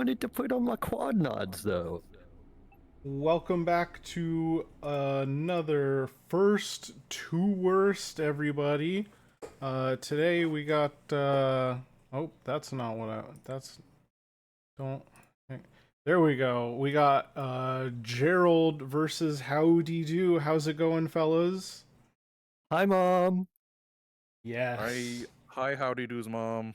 wanted to put on my quad nods, though. Welcome back to another first to worst, everybody. Today we got oh, that's not what that's don't there we go. We got Gerold versus Howdeedoo. How's it going, fellas? Hi, Mom. Yes. Hi, Howdeedoo's mom.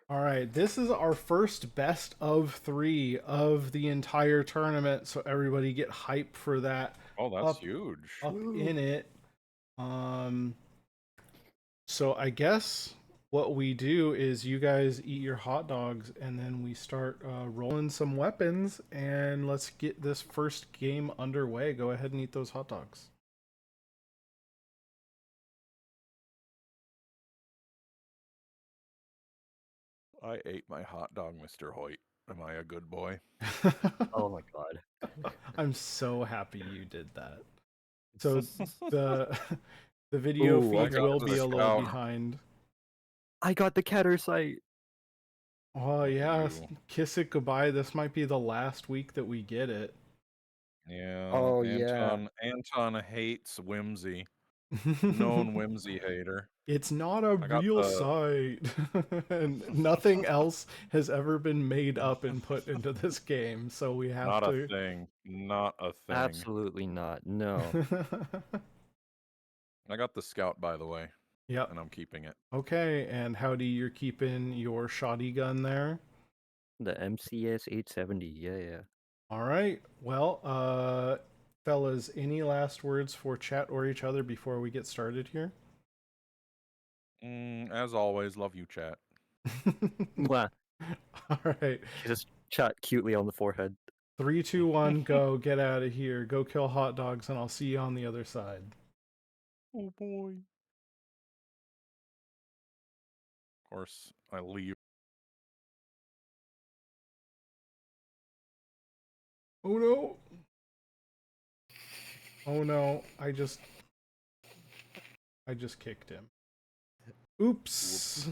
All right, this is our first best of 3 of the entire tournament, so everybody get hype for that. Oh, that's huge. Up in it. So I guess what we do is you guys eat your hot dogs and then we start rolling some weapons, and let's get this first game underway. Go ahead and eat those hot dogs. I ate my hot dog, Mr. Hoyt. Am I a good boy? Oh my god. I'm so happy you did that. So the video Ooh, feed will be a little scout. behind. I got the Catter sight. Oh yeah, You. kiss it goodbye. This might be the last week that we get it. Yeah. Oh, yeah. Anton hates whimsy. Known whimsy hater. It's not a I got real the- site. And nothing else has ever been made up and put into this game, so we have Not to. a thing. Not a thing. Absolutely not. No. I got the scout, by the way, Yep. and I'm keeping it. Okay, and howdy, you're keeping your shoddy gun there? The MCS 870. Yeah. All right. Well, fellas, any last words for chat or each other before we get started here? As always, love you, chat. Mwah. All right. Just chat cutely on the forehead. 3, 2, 1, go. Get out of here. Go kill hot dogs, and I'll see you on the other side. Oh boy. Of course, I leave. Oh no. Oh no. I just kicked him. Oops.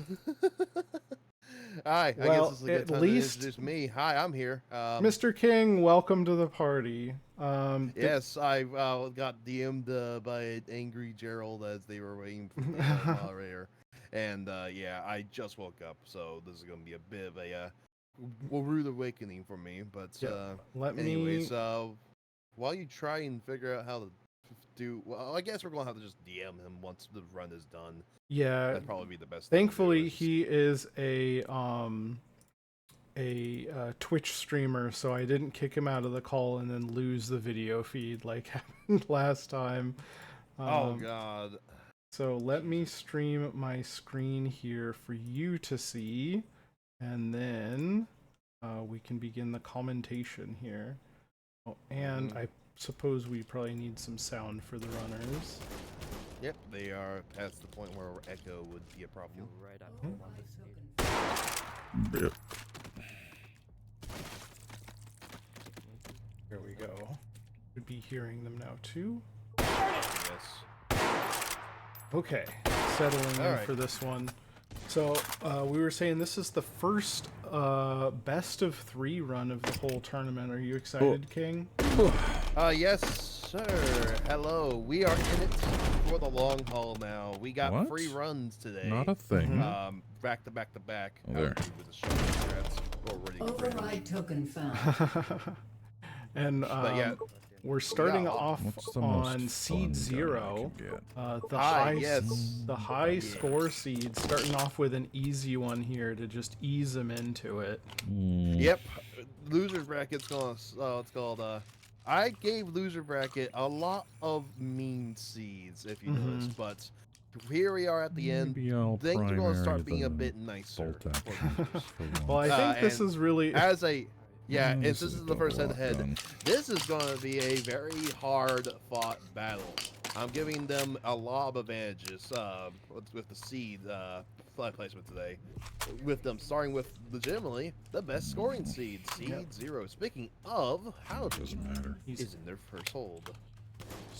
Hi, I Well, guess this is a good at time least- to introduce me. Hi, I'm here. Mr. King, welcome to the party. Yes, I got DM'd by angry Gerold as they were waiting for the moderator. And yeah, I just woke up, so this is going to be a bit of a rude awakening for me. But Let anyways, me. while you try and figure out how to do, well, I guess we're going to have to just DM him once the run is done. Yeah. That'd probably be the best thing to do Thankfully, is- he is a Twitch streamer, so I didn't kick him out of the call and then lose the video feed like happened last time. Oh God. So let me stream my screen here for you to see, and then we can begin the commentation here. Oh, and I suppose we probably need some sound for the runners. Yep, they are past the point where echo would be a problem. Right Yep. There we go. Should be hearing them now too. Yes. Okay, settling in Alright. for this one. So we were saying this is the first best of 3 run of the whole tournament. Are you excited, King? Yes, sir. Hello. We are in it for the long haul now. We got What? 3 runs today. Not a thing. Back to back to back. Oh, there. With the shotgun strats already Override token found. And But yeah, we're starting got- off What's the on most seed fun 0. gun I can get? The Hi, high, yes. the high Yes. score seed, starting off with an easy one here to just ease them into it. Yep. Loser bracket's going. It's called. I gave loser bracket a lot of mean seeds, if you noticed, but here we are at the end. Maybe I'll Things are going to primary start being a the bit nicer. bolt for action losers. for Well, I once. think this and is really. As a yeah, and This this is is a the first double head-to-head. gun. This is going to be a very hard-fought battle. I'm giving them a lot of advantages with the seed flag placement today. With them starting with legitimately the best scoring seed, seed 0. Speaking of, how Doesn't matter. is in their first hold.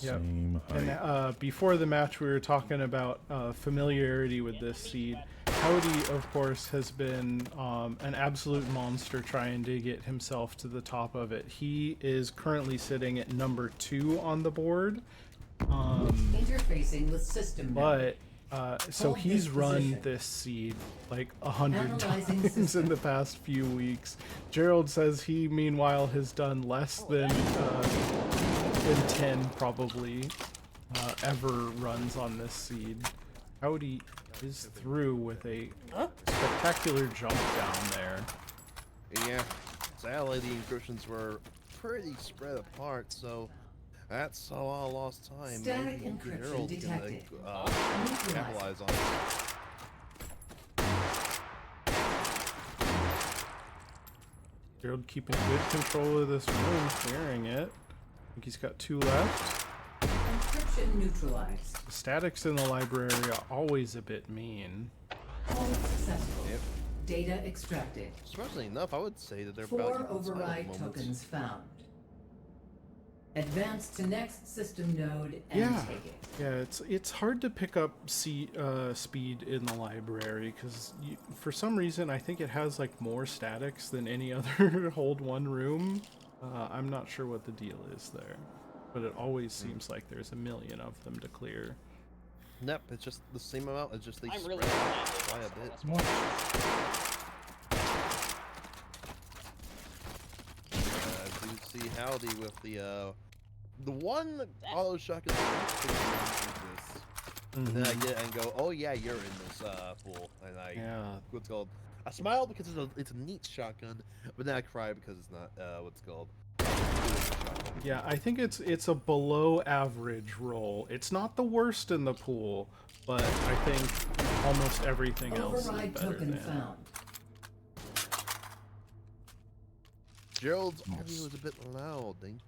Yep. Same height. And before the match, we were talking about familiarity with this seed. Howdy, of course, has been an absolute monster trying to get himself to the top of it. He is currently sitting at number 2 on the board. Interfacing with system node. But so Hold he's this run position. this seed like 100 Analyzing times in system. the past few weeks. Gerold says he, meanwhile, has done less than 10 probably ever runs on this seed. Howdy is through with a spectacular jump down there. Yeah, sadly the encryptions were pretty spread apart, so that's a lot of lost time. Static Maybe encryption Gerold can detected. capitalize on it. Gerold keeping good control of this room, clearing it. I think he's got 2 left. Encryption neutralized. The statics in the library are always a bit mean. Hold successful. Yep. Data extracted. Surprisingly enough, I would say that they're 4 about equal override moments. tokens found. Advance to next system node and Yeah. take it. Yeah, it's hard to pick up speed in the library because for some reason I think it has like more statics than any other hold 1 room. I'm not sure what the deal is there, but it always seems like there's a million of them to clear. Nope, it's just the same amount. It's just they I'm spread really out glad quite a so bit. that's why. I do see Howdy with the one auto shotgun. And then I get and go, oh yeah, you're in this pool, and I Yeah. what's it called. I smile because it's a neat shotgun, but then I cry because it's not what's it called. Yeah, I think it's a below average roll. It's not the worst in the pool, but I think almost everything else is Override better token than. found. Gerold's audio is a bit loud. Thank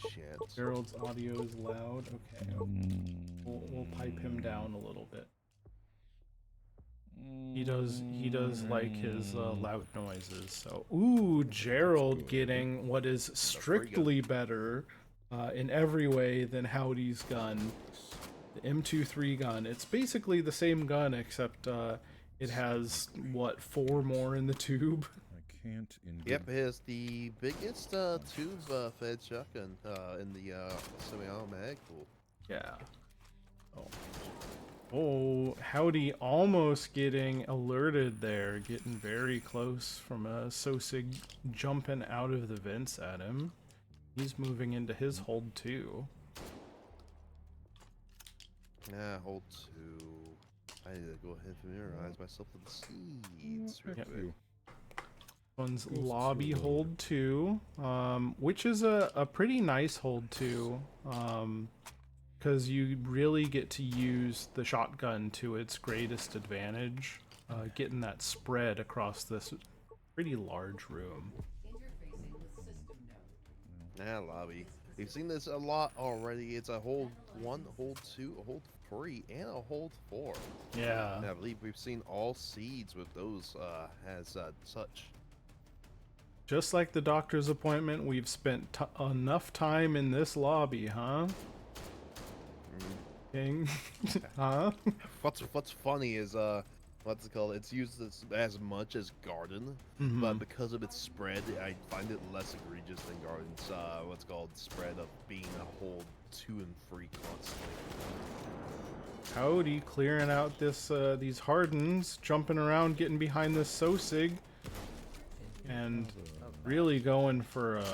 you, chat. Gerold's audio is loud. Okay, we'll pipe him down a little bit. He does like his loud noises. So, ooh, Gerold getting what is strictly better in every way than Howdy's gun, the M23 gun. It's basically the same gun except it has what 4 more in the tube. I can't engage. Yep, it is the biggest tube fed shotgun in the semi-automatic pool. Yeah. Oh, Howdy almost getting alerted there, getting very close from a Sosig jumping out of the vents at him. He's moving into his hold too. Yeah, hold 2. I need to go ahead and familiarize myself with the seeds. Real Yep. quick. One's Goes lobby to, hold 2, which is a pretty nice hold 2, because you really get to use the shotgun to its greatest advantage, getting that spread across this pretty large room. Interfacing with system node. Nah, lobby. We've seen this a lot already. It's a hold 1, hold 2, a hold 3, and a hold 4. Yeah. And I believe we've seen all seeds with those as such. Just like the doctor's appointment, we've spent enough time in this lobby, huh? King? Huh? What's funny is what's it called? It's used as much as Garden, but because of its spread, I find it less egregious than Garden's what's called spread of being a hold 2 and 3 constantly. Howdy, clearing out this these hardens, jumping around, getting behind this Sosig, and really going for a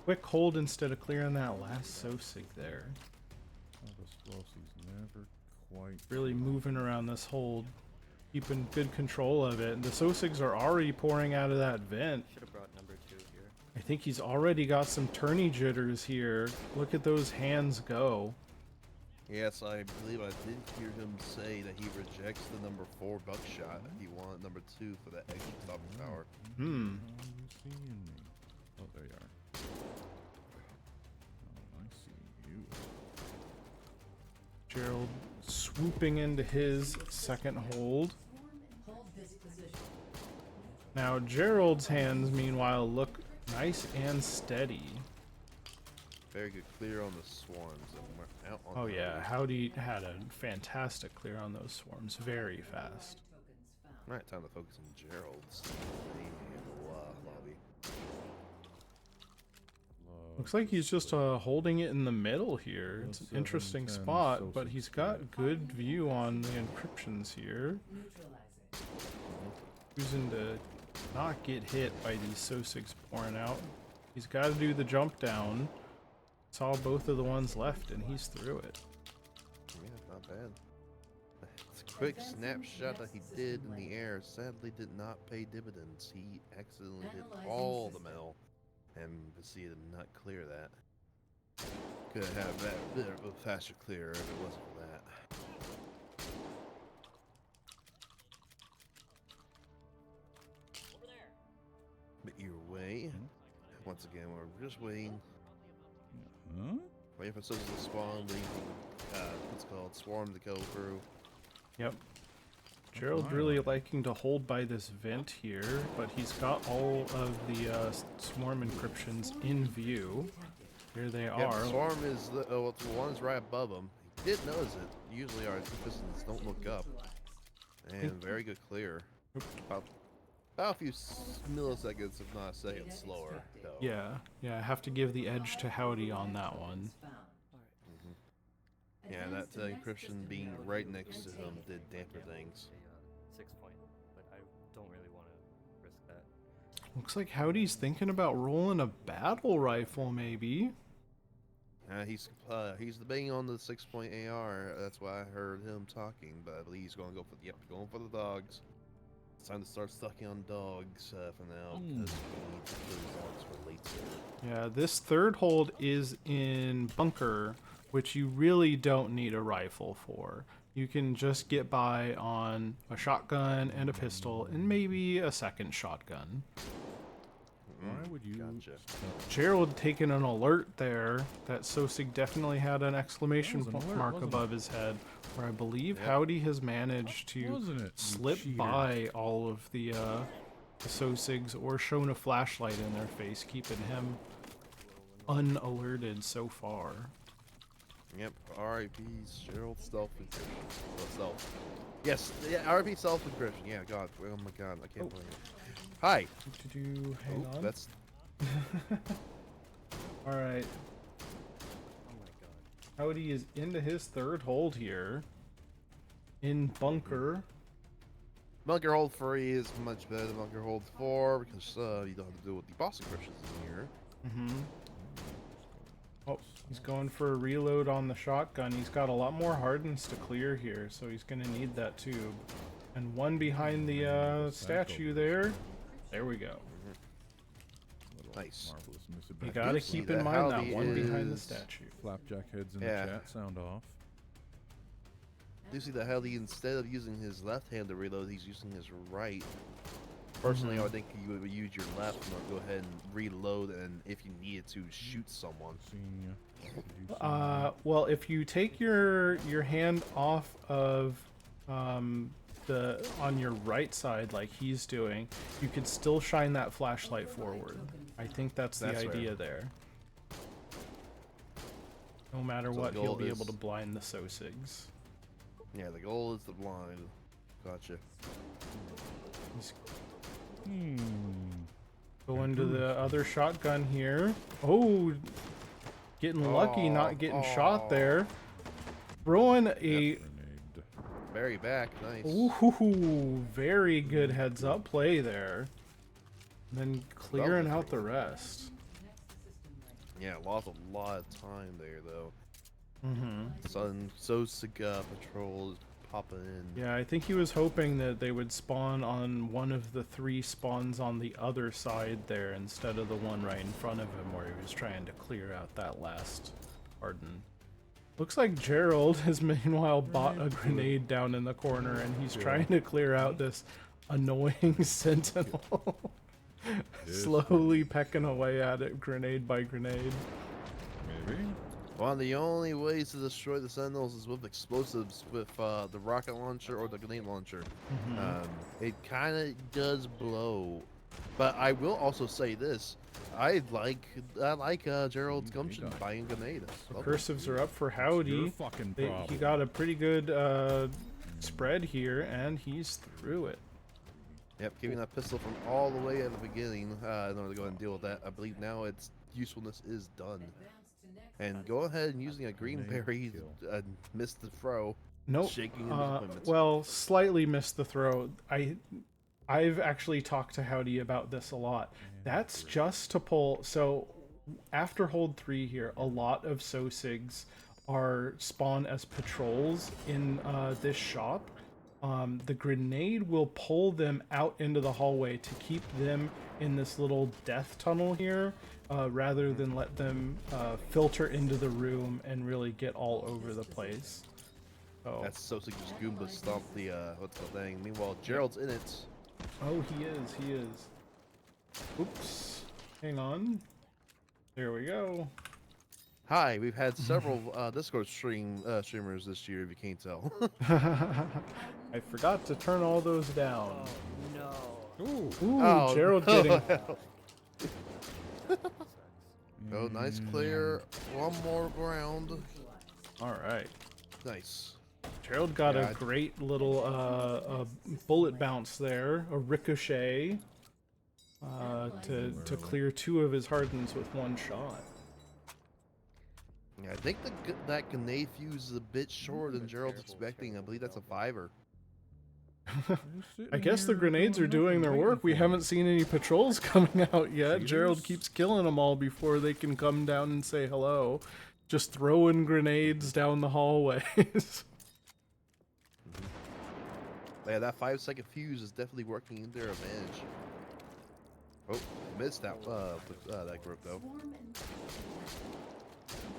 quick hold instead of clearing that last Sosig there. He's never quite. Really moving around this hold, keeping good control of it. And the Sosigs are already pouring out of that vent. Should have brought number 2 here. I think he's already got some tourney jitters here. Look at those hands go. Yes, I believe I did hear him say that he rejects the number 4 buckshot. He wanted number 2 for that extra stopping power. Are you seeing me? Oh, there you are. Oh, I see you. Gerold swooping into his second hold. Hold this position. Now Gerold's hands, meanwhile, look nice and steady. Very good clear on the swarms. Out on Oh the yeah, roof. Howdy had a fantastic clear on those swarms, very fast. Tokens found. Alright, time to focus on Gerold's lobby. Looks like he's just holding it in the middle here. It's an interesting spot, but he's got good view on the encryptions here. Neutralizing. Choosing to not get hit by these Sosigs pouring out. He's got to do the jump down. Saw both of the ones left, and he's through it. Yeah, not bad. It's a quick snapshot that he did in the air sadly did not pay dividends. He accidentally hit Analyzing all the system. metal, and Vicia did not clear that. Could have that bit of a faster clear if it wasn't for that. But either way, once again, we're just waiting. Huh? Waiting for souls to spawn, waiting for what's called swarm to go through. Yep. Gerold really liking to hold by this vent here, but he's got all of the swarm encryptions in view. Here they Yeah, are. swarm is the one's right above him. He did notice it. Usually our pistons don't look up, and very good clear. About a few milliseconds, if not a second, slower. Though. Yeah, I have to give the edge to Howdy on that one. Yeah, that encryption being right next to him did damper things. 6 point, but I don't really want to risk that. Looks like Howdy's thinking about rolling a battle rifle, maybe. He's debating on the 6-point AR. That's why I heard him talking. But I believe he's going to go for going for the dogs. It's time to start sucking on dogs for now because we need to kill dogs for later. Yeah, this third hold is in bunker, which you really don't need a rifle for. You can just get by on a shotgun and a pistol and maybe a second shotgun. Why would you? Gotcha. Gerold taking an alert there. That Sosig definitely had an exclamation That was an alert, mark wasn't above his head, where I believe Yep. Howdy has managed to Wasn't it? you slip cheater? by all of the Sosigs or shown a flashlight in their face, keeping him unalerted so far. Yep, RIP's Gerold stealth encryption. Well, stealth. Yes, yeah, RIP stealth encryption. Yeah, God. Oh my God, I can't believe it. Hi. Hang Oh, on. that's All right. Oh my god. Howdy is into his third hold here. In bunker. Bunker Hold 3 is much better than Bunker Hold 4 because you don't have to deal with the boss encryptions in here. Mm-hmm. Oh, he's going for a reload on the shotgun. He's got a lot more hardens to clear here, so he's going to need that tube. And one behind the statue there. There we go. Nice. Marvelous Mr. You Beck. gotta see keep that in mind that Howdy one behind the is- statue. Flapjack heads in Yeah. the chat sound off. Do you see that Howdy, instead of using his left hand to reload, he's using his right. Personally, I would think you would use your left and go ahead and reload, and if you needed to, shoot someone. Seen ya. Did you see ya? Well, if you take your hand off of the on your right side like he's doing, you could still shine that flashlight forward. I think that's the That's idea right. there. No matter So the what, he'll goal be able is- to blind the Sosigs. Yeah, the goal is the blind. Gotcha. He's Hmm. going to the other shotgun here. Oh, getting lucky, not getting shot there. Throwing a Grenade. Very back, nice. ooh, very good heads up play there. Then clearing out the rest. Yeah, lost a lot of time there though. Mm-hmm. Sun Sosiga patrol is popping in. Yeah, I think he was hoping that they would spawn on one of the 3 spawns on the other side there instead of the one right in front of him where he was trying to clear out that last harden. Looks like Gerold has meanwhile bought a grenade down in the corner and he's trying to clear out this annoying sentinel. Slowly pecking away at it, grenade by grenade. Maybe. One of the only ways to destroy the Sentinels is with explosives, with the rocket launcher or the grenade launcher. It kind of does blow But I will also say this: I like Gerold's gumption got it. buying a grenade. The cursives are up for Your Howdy. fucking He problem. got a pretty good spread here, and he's through it. Yep, keeping that pistol from all the way at the beginning in order to go ahead and deal with that. I believe now its usefulness is done. And go ahead and using a green Grenade berry kill. missed the throw. Nope. Shaking in disappointment. Well, slightly missed the throw. I've actually talked to Howdy about this a lot. That's just to pull. So after hold 3 here, a lot of Sosigs are spawn as patrols in this shop. The grenade will pull them out into the hallway to keep them in this little death tunnel here, rather than let them filter into the room and really get all over the place. So, That's Sosik just Goomba stomped the what's the thing. Meanwhile, Gerold's in it. oh, he is. Oops. Hang on. There we go. Hi, we've had several Discord streamers this year, if you can't tell. I forgot to turn all those down. Oh no. Ooh. Ooh, Oh, Gerold no. getting... Oh, nice clear. One more ground. Alright. Nice. Gerold got Yeah, a great little bullet bounce there, a ricochet, to clear 2 of his hardens with 1 shot. Yeah, I think that grenade fuse is a bit shorter than Gerold's expecting. I believe that's a 5er. I guess the grenades are doing their work. We haven't seen any patrols coming out yet. Cheaters? Gerold keeps killing them all before they can come down and say hello. Just throwing grenades down the hallways. Yeah, that 5-second fuse is definitely working in their advantage. Oh, missed that that group though.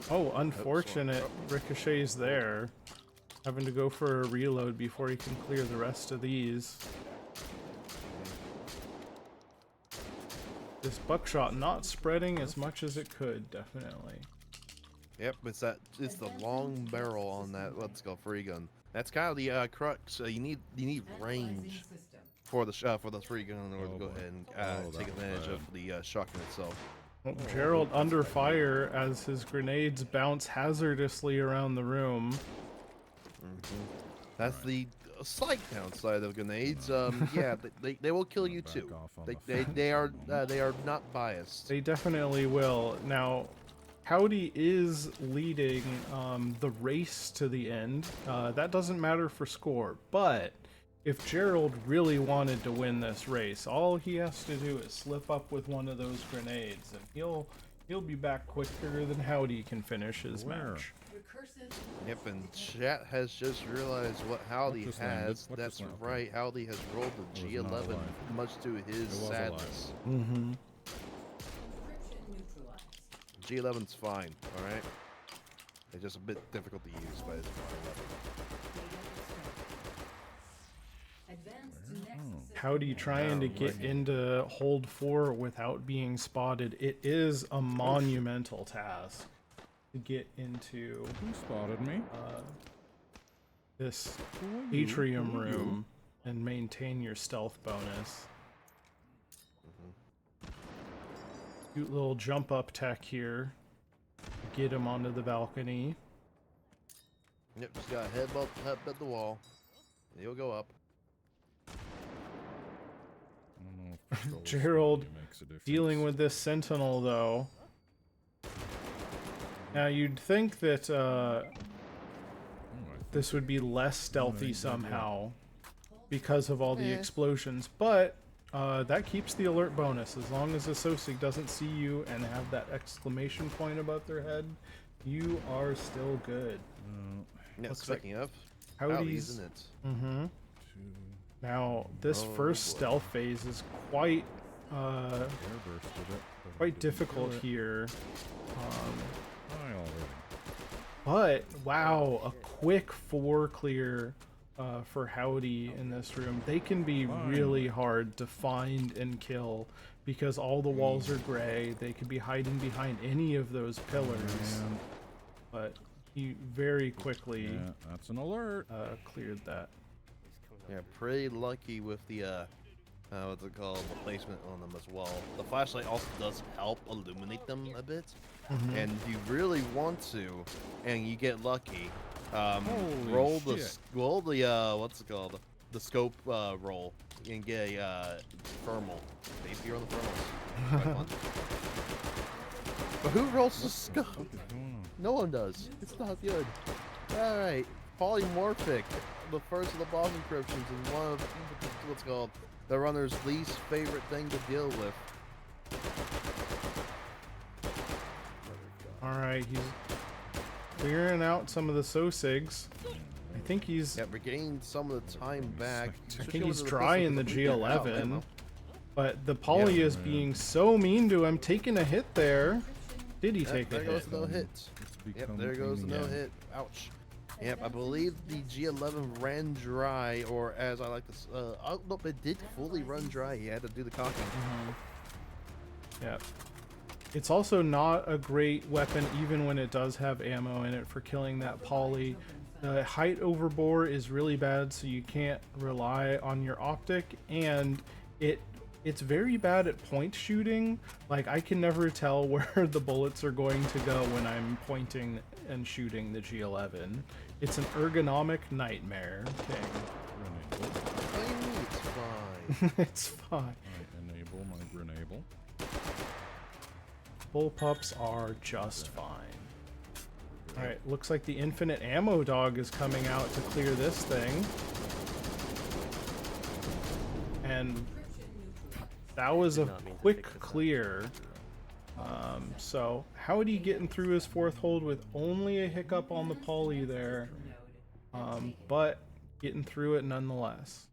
Oh, unfortunate. Ricochet's there. Having to go for a reload before he can clear the rest of these. This buckshot not spreading as much as it could, definitely. Yep, it's the long barrel on that. Let's go free gun. That's kind of the crux. You need range for the free gun in order to go ahead and take advantage of the shotgun itself. Well, Gerold under fire as his grenades bounce hazardously around the room. That's the slight downside of grenades. Yeah, they will kill you too. They are not biased. They definitely will. Now, Howdy is leading the race to the end. That doesn't matter for score, but if Gerold really wanted to win this race, all he has to do is slip up with one of those grenades, and he'll be back quicker than Howdy can finish his match. Yep, and chat has just realized what Howdy has. That's right, Howdy has rolled the G11, much to his sadness. Mm-hmm. G11's fine, alright? It's just a bit difficult to use, but it's fine. Howdy trying to get into hold 4 without being spotted. It is a monumental task to get into Who spotted me? this atrium room and maintain your stealth bonus. Cute little jump up tech here. Get him onto the balcony. Yep, just got to headbutt the wall. He'll go up. I don't know if Gerold makes a difference. dealing with this sentinel though. Now you'd think that this would be less stealthy somehow because of all the explosions, but that keeps the alert bonus. As long as the Sosig doesn't see you and have that exclamation point above their head, you are still good. Yeah, Looks speaking of, Howdy's in it. Mm-hmm. Now this first stealth phase is quite quite difficult here. But wow, a quick 4 clear for Howdy in this room. They can be really hard to find and kill because all the walls are gray. They could be hiding behind any of those pillars. But he very quickly that's an alert. cleared that. Yeah, pretty lucky with the what's it called, the placement on them as well. The flashlight also does help illuminate them a bit, and if you really want to, and you get lucky, roll the shit. what's it called, the scope roll, and get a thermal. Maybe you're on the thermals. Quite fun. But who rolls the scope? What is going on? No one does. It's not good. All right, polymorphic, the first of the boss encryptions, is one of what's called the runner's least favorite thing to deal with. Alright, he's clearing out some of the Sosigs. I think he's Yeah, we're getting some of the time back. I think he's drying the G11. But the poly Yeah, is man. being so mean to him, taking a hit there. Did he take a There goes hit? no hit. It's Yep, become there goes the pain in no the hit. Ouch. Yep, I believe the G11 ran dry, or as I like to, oh, nope, it did fully run dry. He had to do the cocking. Yeah. It's also not a great weapon, even when it does have ammo in it for killing that poly. The height overbore is really bad, so you can't rely on your optic, and it's very bad at point shooting. Like, I can never tell where the bullets are going to go when I'm pointing and shooting the G11. It's an ergonomic nightmare. Okay. Grenable. What do you mean it's fine? It's fine. I enable my grenable. Bullpups are just fine. Alright, looks like the infinite ammo dog is coming out to clear this thing. And that was a Did not mean to quick pick this up. clear. So Howdy getting through his fourth hold with only a hiccup on the poly there, but getting through it nonetheless.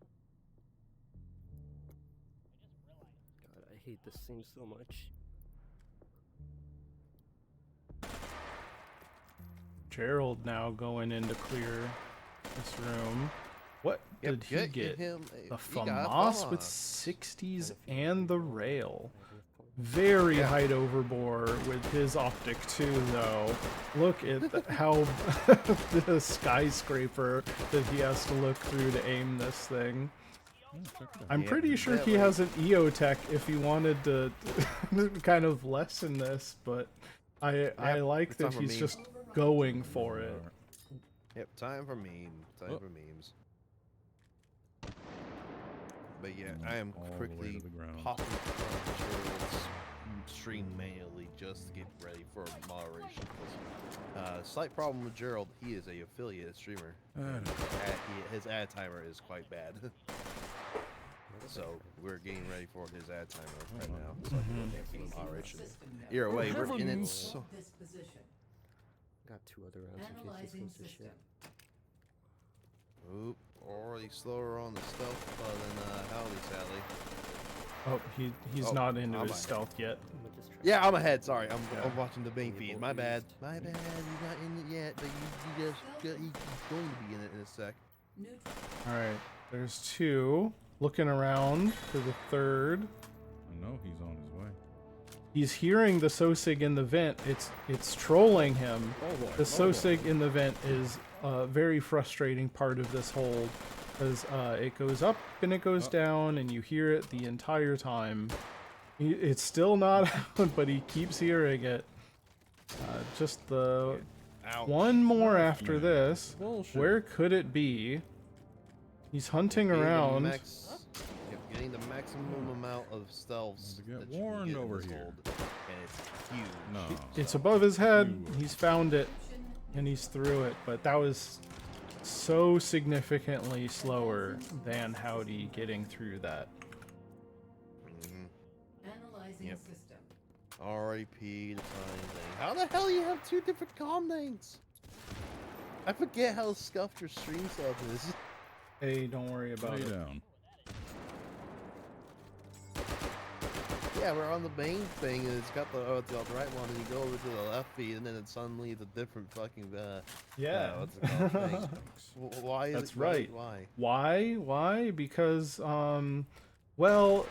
God, I hate this scene so much. Gerold now going in to clear this room. What Yep, did he get? him The he got a FAMAS with FAMAS. 60s and the rail. Very Yeah. height overbore with his optic too, though. Look at how the skyscraper that he has to look through to aim this thing. Oh, check it out. I'm Yeah, pretty sure that he way. has an EOTech if he wanted to kind of lessen this, but I like it's that time for he's me. just going for it. Yep, time for memes. Time Oh. for memes. But yeah, And I am all the way quickly to the ground. popping Gerald's stream manually just to get ready for moderation. 'Cause, slight problem with Gerold, he is a affiliate streamer. And his ad timer is quite bad. So we're getting ready for his ad timer right now. So moderation. Either way, we're in it. Heavens. So This position. Got 2 other rounds in case Analyzing this goes to system. shit. Oop, already slower on the stealth than Howdy, sadly. Oh, he's Oh, not into I'm his ahead. stealth yet. I'm gonna just try Yeah, I'm ahead. Sorry, I'm Yeah. watching the main feed. My bad. Eased. My bad. You're not in it yet, but you just he's going to be in it in a sec. Neutral. All right, there's 2. Looking around for the third. I know he's on his way. He's hearing the Sosig in the vent. It's trolling him. Oh boy. The Sosig in the vent is a very frustrating part of this hold, because it goes up and it goes down, and you hear it the entire time. It's still not out, but he keeps hearing it. Just the Ouch. one more after Yeah. this. Bullshit. Where could it be? He's hunting Getting the around. Getting the maximum amount of stealths To get that you can warned get in over this here. hold, and it's huge. No. It's above his head. You- He's found it, and he's through it. But that was so significantly slower than Howdy getting through that. Mhm. Analyzing Yep. system. R.I.P. the time thing. How the hell you have 2 different com names? I forget how scuffed your stream stuff is. Hey, don't worry about Lay it. down. Yeah, we're on the main thing, and it's got the right one, and you go over to the left feed, and then it suddenly it's a different fucking Yeah. what's it called thing. Why is That's it right. Why? Why? Because well,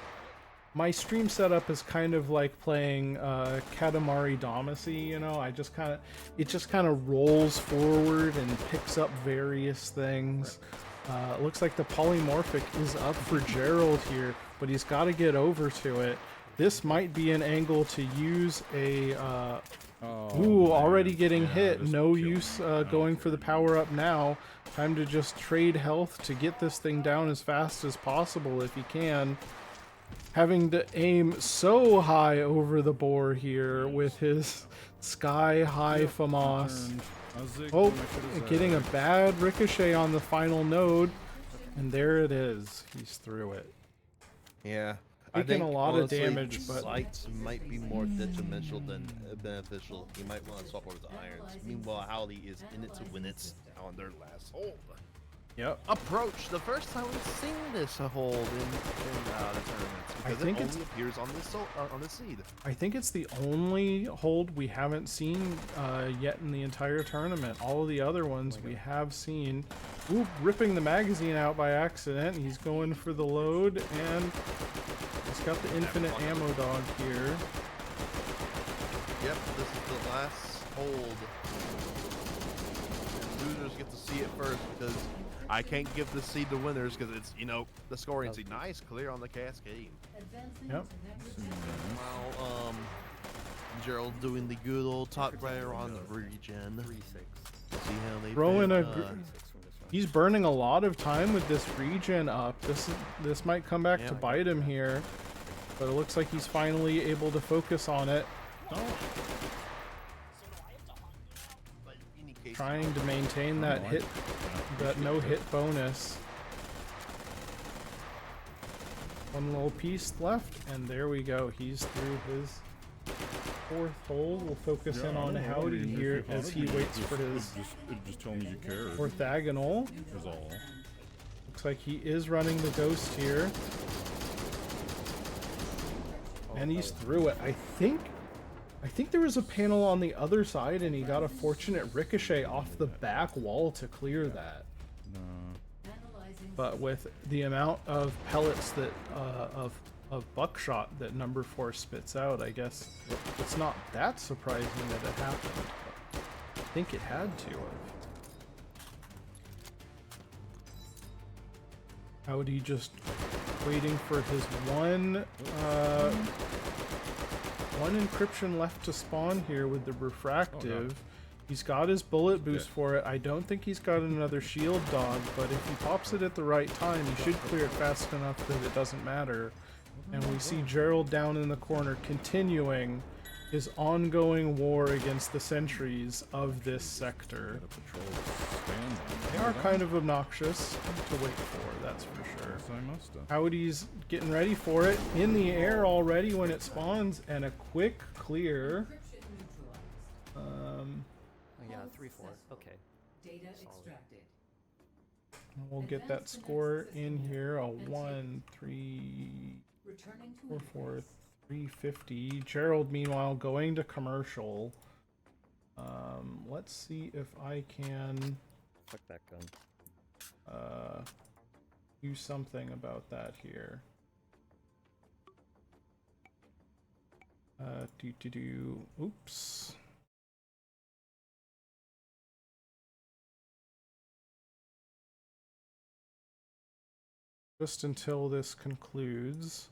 my stream setup is kind of like playing Katamari Damacy, you know. It just kind of rolls forward and picks up various things. Looks like the polymorphic is up for Gerold here, but he's got to get over to it. This might be an angle to use a... ooh, man. already getting Yeah, hit. just No kill use me. I don't going care for the anymore. power up now. Time to just trade health to get this thing down as fast as possible if he can. Having to aim so high over the boar here with his sky-high FAMAS. Turned. I zigged Oh, when I could've getting a zagged. bad ricochet on the final node. And there it is. He's through it. Yeah. Taking a lot of honestly, damage, the but- sights might be more detrimental than beneficial. He might want to swap over to irons. Meanwhile, Howdy is in it to win it on their last hold. Yep. Approach, the first time we've seen this hold in the tournament, because think it it's- only appears on this on the seed. I think it's the only hold we haven't seen yet in the entire tournament. All of the other ones we have seen. Ooh, ripping the magazine out by accident. He's going for the load, and he's got the infinite ammo dog here. Yep, this is the last hold. And losers get to see it first because I can't give the seed to winners because it's, the scoring seed. Nice clear on the cascade. Advancing Yep. to next While Gerold doing the good old top rider on the regen. 3-6. See how they Throwing fit, a 3-6 gr- from this one. He's burning a lot of time with this regen up. This might come back Yeah. to bite him here, but it looks like he's finally able to focus on it, But in any case, trying to maintain that hit, that no hit bonus. One little piece left, and there we go. He's through his fourth hole. We'll focus in on Howdy here as he waits for his Just tell me you care. orthogonal. Is all. Looks like he is running the ghost here. And he's through it. I think there was a panel on the other side and he got a fortunate ricochet off the back wall to clear that. No. analyzing But with the amount of pellets that of buckshot that number 4 spits out, I guess it's not that surprising that it happened. But I think it had to have. Howdy just waiting for his one encryption left to spawn here with the refractive. He's got his bullet boost for it. I don't think he's got another shield dog, but if he pops it at the right time, he should clear it fast enough that it doesn't matter. And we see Gerold down in the corner continuing his ongoing war against the sentries of this sector. Got a patrol to stand on. They are kind of obnoxious to wait for, that's for sure. Yes, I must have. Howdy's getting ready for it, in the air already when it spawns, and a quick clear. encryption neutralized. Um, Oh, yeah, 3-4. Okay. Data extracted. we'll get that score in here, a 1, 3, Returning to 4, 4, interface. 350. Gerold, meanwhile, going to commercial. Let's see if I can Fuck that gun. do something about that here. Oops. Just until this concludes.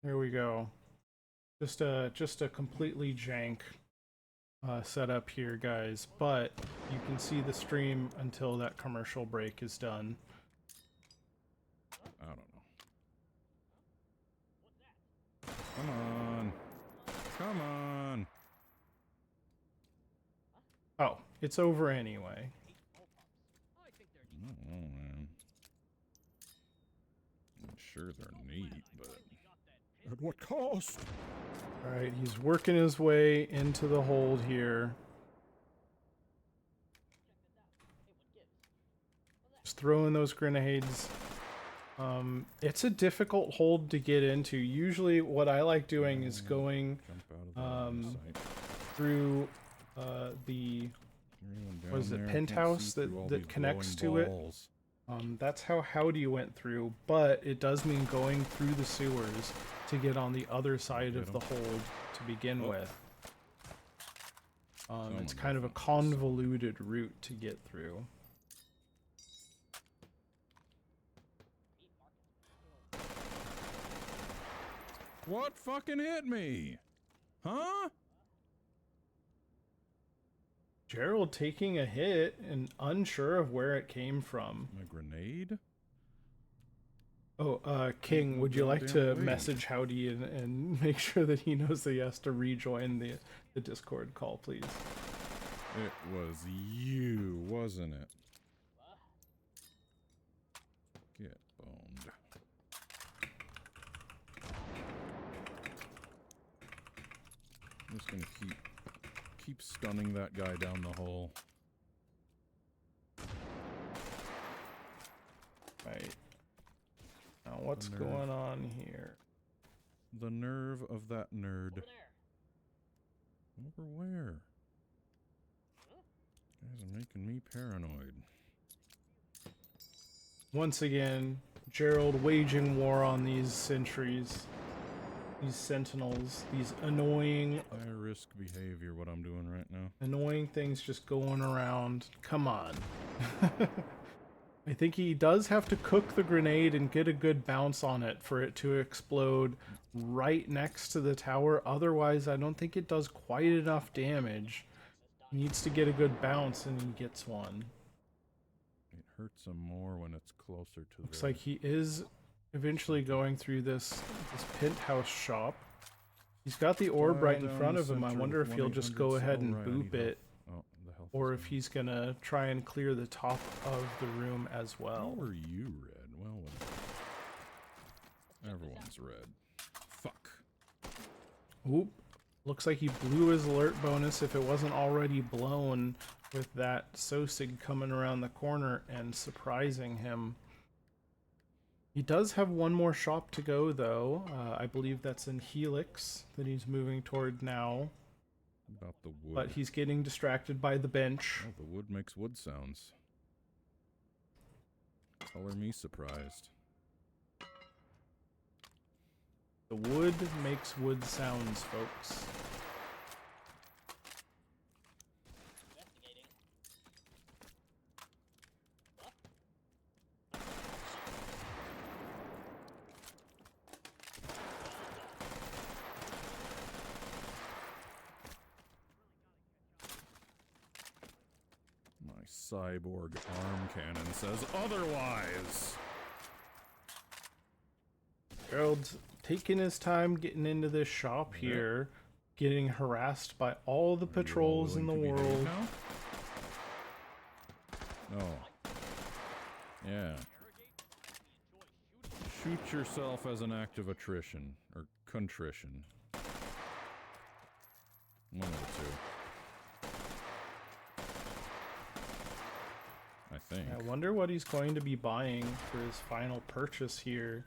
There we go. Just a completely jank setup here, guys. But you can see the stream until that commercial break is done. I don't know. Come on. Come on. Oh, it's over anyway. Oh, man. I'm sure they're neat, but at what cost? Alright, he's working his way into the hold here. Just throwing those grenades. It's a difficult hold to get into. Usually what I like doing is going Jump out of the sight. through the Everyone what is down it, there penthouse can't see through all that these connects glowing to it. balls. that's how Howdy went through, but it does mean going through the sewers. to get on the other side Get of 'em. the hold to begin Oh. with. It's Someone kind of a definitely saw. convoluted route to get through. What fucking hit me? Huh? Gerold taking a hit and unsure of where it came from. My grenade? Oh, King, no would you like to goddamn way. message Howdy and make sure that he knows that he has to rejoin the Discord call, please? It was you, wasn't it? Get boned. I'm just gonna keep stunning that guy down the hole. Right. Now, what's nerve. going on here? The nerve of that nerd. Over where? Guys are making me paranoid. Once again, Gerold waging war on these sentries, these sentinels, these annoying High risk behavior, what I'm doing right now. annoying things just going around. Come on. I think he does have to cook the grenade and get a good bounce on it for it to explode right next to the tower. Otherwise, I don't think it does quite enough damage. He needs to get a good bounce, and he gets one. It hurts him more when it's closer to Looks the... like he is eventually going through this penthouse shop. He's got the orb right in Down front the of him. I center wonder with if he'll just go 1-800 ahead oh, and right, I need boop it, Oh, the health or is if gone. he's gonna try and clear the top of the room as well. How are you red? Well, whatever. Everyone's red. Fuck. Oop. Looks like he blew his alert bonus if it wasn't already blown with that Sosig coming around the corner and surprising him. He does have one more shop to go, though. I believe that's in Helix that he's moving toward now. About the wood. But he's getting distracted by the bench. Oh, the wood makes wood sounds. Color me surprised. The wood makes wood sounds, folks. My cyborg arm cannon says otherwise. Gerold's taking his time getting into this shop Yeah. here, getting harassed by all the Are you all patrols in the willing to behave world. now? Oh. Yeah. Shoot yourself as an act of attrition, or contrition. One of the two. I think. I wonder what he's going to be buying for his final purchase here.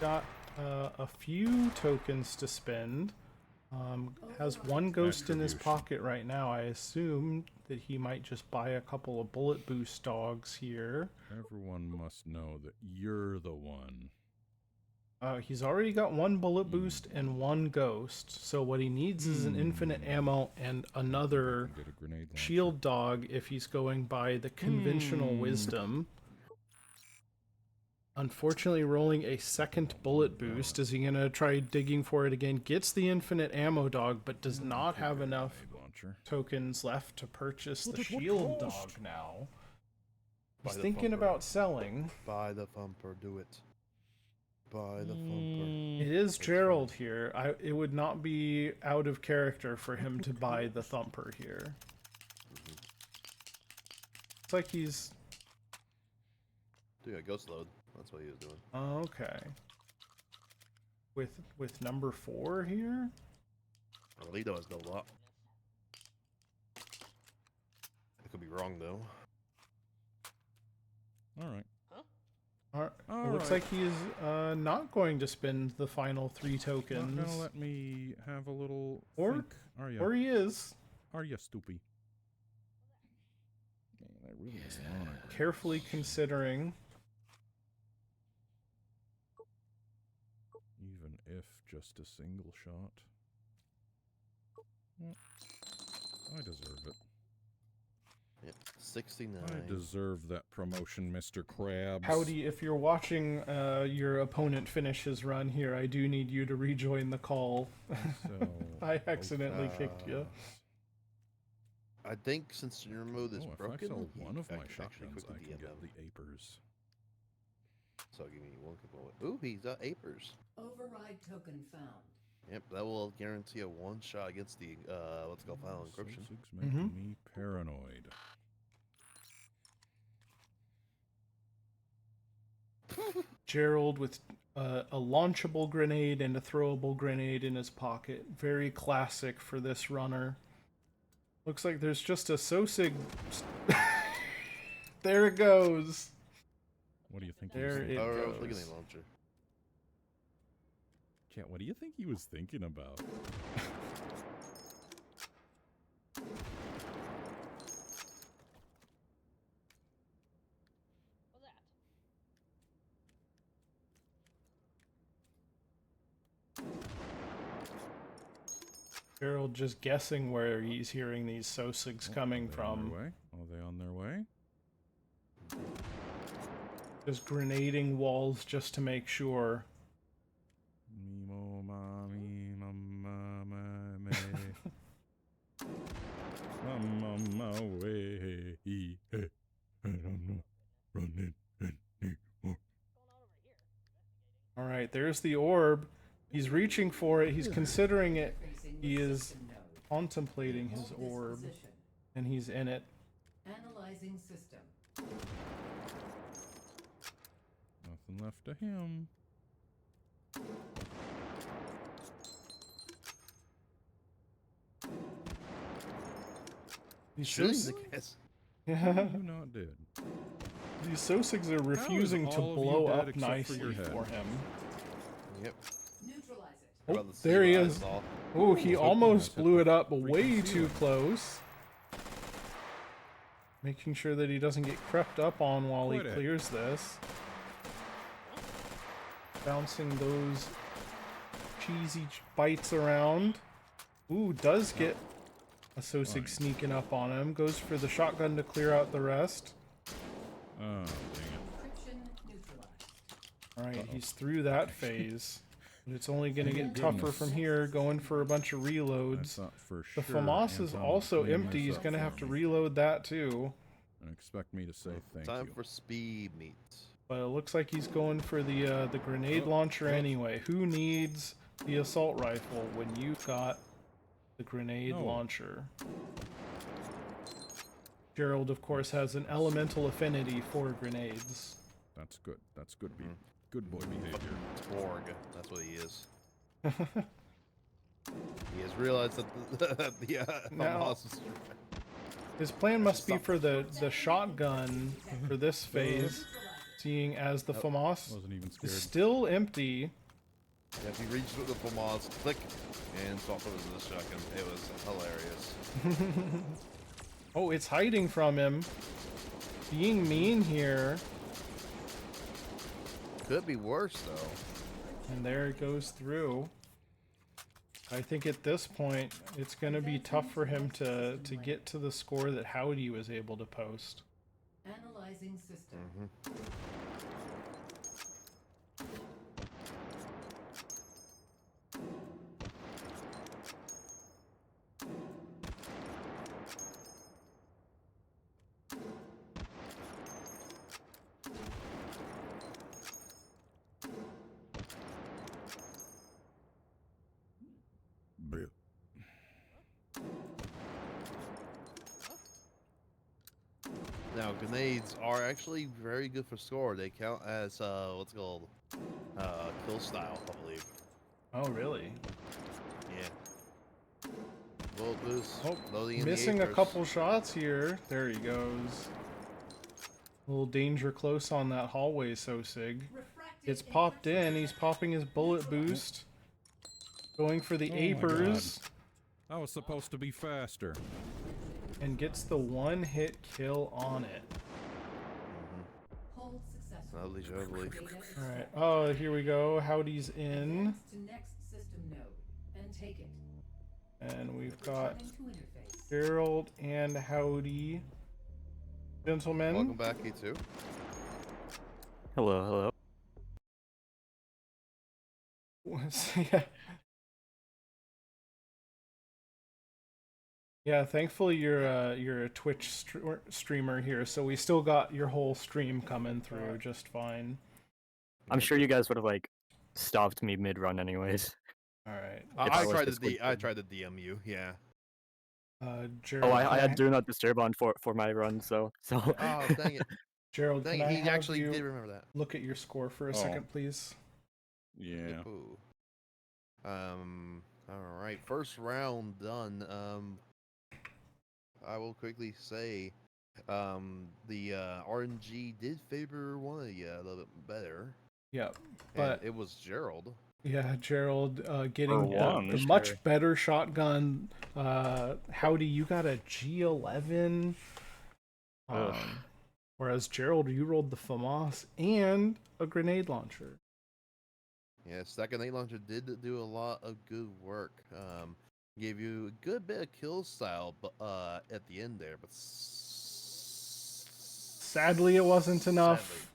Got a few tokens to spend. Has one ghost in his Attribution. pocket right now. I assume that he might just buy a couple of bullet boost dogs here. Everyone must know that you're the one. He's already got one bullet boost and one ghost. So what he needs is an infinite ammo and another Get a grenade launcher. shield dog if he's going by the conventional wisdom. Unfortunately, rolling a second bullet boost. Is he going to try digging for it again? Gets the infinite ammo dog, but does not have enough Grenade launcher. tokens left to purchase the But at what shield cost? dog now. Buy He's the thinking thumper. about selling. Buy the thumper, do it. Buy the thumper. It is Gerold here. It would not be out of character for him to buy the thumper here. It's like he's... Doing a ghost load. That's what he was doing. Oh, okay. With number 4 here? Alito has built up. I could be wrong though. Alright. It looks like he's not going to spend the final 3 Not tokens. gonna let me have a little Or- think, are ya? Or he is. Are ya, stupid? Man, that really is not a Carefully considering. Even if just a single shot. Well, I deserve it. Yep, 69. I deserve that promotion, Mr. Krabs. Howdy, if you're watching your opponent finish his run here, I do need you to rejoin the call. So, I accidentally kicked you. I think since your mode is oh, if broken, I sell you one of can my actually shotguns, I quickly can DM get them. the Apers. So give me one component. Ooh, he's got Apers. Override token found. Yep, that will guarantee a one shot against the what's called final encryption. Six making me paranoid. Gerold with a launchable grenade and a throwable grenade in his pocket. Very classic for this runner. Looks like there's just a Sosig. There it goes. What do you think There he was it thinking? goes. Look at the launcher. Chat, what do you think he was thinking about? Gerold just guessing where he's hearing these Sosigs coming from. Are they on their way? Just grenading walls just to make sure. Mimo, mommy, mama, me. I'm on my way. And I'm not running anymore. Alright, there's the orb. He's reaching for it. He's considering it. He is contemplating his orb. And he's in it. Analyzing system. Nothing left of him. These Shooting Sosigs, the guys. You not dead. these Sosigs are refusing to all of you blow dead up except for your nicely head? for him. Yep. Neutralize it. Oh, About the there he sea is. lions all. Oh, he hoping almost I hit blew the it up freaking way too ceiling. close. Making sure that he doesn't get crept up on while he Quit it. clears this. Bouncing those cheesy bites around. Ooh, does get a Sosig Fine. sneaking up on him. Goes for the shotgun to clear out the rest. Oh, dang it. Encryption neutralized. Alright, he's through that phase. But it's only going to Thank get tougher goodness. from here, going for a bunch of I reloads. thought for The sure FAMAS is Anton would also clean empty. this He's up going to for have to me reload that too. and expect me to say thank Time you. for speed meet. But it looks like he's going for the grenade Oh, launcher oh. anyway. Who needs the assault rifle when you've got the grenade No. launcher? Gerold, of course, has an elemental affinity for grenades. That's good. That's good. Good boy behavior. Torg. That's what he is. He has realized that the Now- FAMAS is His plan must be for the shotgun for this phase, seeing as the FAMAS Wasn't even is scared. still empty. Yeah, if he reached with the FAMAS, click, and swapped over to the shotgun. It was hilarious. Oh, it's hiding from him. Being mean here. Could be worse though. And there it goes through. I think at this point, it's going to be tough for him to get to the score that Howdy was able to post. Analyzing system. Bleh. Now grenades are actually very good for score. They count as what's it called kill style, I believe. Oh, really? Yeah. Bullet boost. Oh, loading in the missing a Apers. couple shots here. There he goes. A little danger close on that hallway, Sosig. It's popped in. He's popping his bullet boost. Going for the Oh my Apers. That was supposed to be faster. And gets the one-hit kill on it. Hold successful. Lovely, lovely. Data Alright. Oh, here we go. Howdy's in. to next system Take it. And we've got Returning to interface. Gerold and Howdy. Gentlemen. Welcome back, E2. Hello. yeah. Yeah, thankfully you're a Twitch streamer here, so we still got your whole stream coming through just fine. I'm sure you guys would have like stopped me mid-run anyways. All right. I I was tried to Discord I tried to DM you. Yeah. Gerold, I had do not disturb on for my run, so Oh, dang it. Gerold, Dang can it. I He have actually you did remember that. look at your score for a Oh. second, please? Yeah. Ooh. All right. First round done. I will quickly say, the RNG did favor one of you a little bit better. Yeah, And but it was Gerold. yeah, Gerold getting one, the sure. much better shotgun. Howdy, you got a G11. Ugh. Whereas Gerold, you rolled the FAMAS and a grenade launcher. Yes, that grenade launcher did do a lot of good work. Gave you a good bit of kill style, but at the end there, but Sadly, it wasn't enough. Sadly.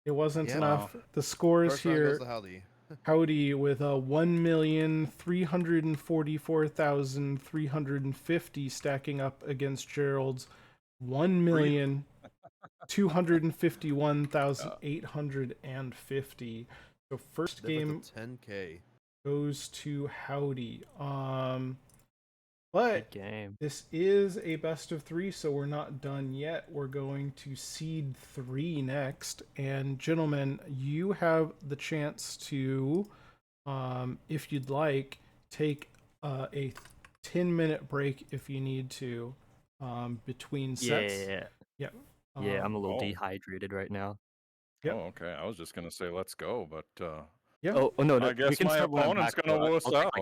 It wasn't Yeah. enough. The scores First round goes here. to Howdy. Howdy with a 1,344,350 stacking up against Gerold's 1,251,850. So first game Difference of 10K. goes to Howdy. Good But game. this is a best of 3, so we're not done yet. We're going to seed 3 next. And gentlemen, you have the chance to, if you'd like, take a 10-minute break if you need to, between sets. Yeah, I'm a little Oh. dehydrated right now. Yep. Oh, okay. I was just gonna say let's go, but Yeah. Oh no, I we guess can my start when I'm opponent's back, gonna though. wuss out.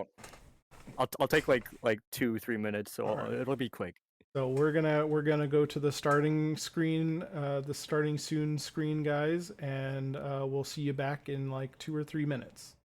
I'll take like 2-3 minutes, so Alright. it'll be quick. So we're gonna go to the starting screen, the starting soon screen, guys, and we'll see you back in like 2 or 3 minutes.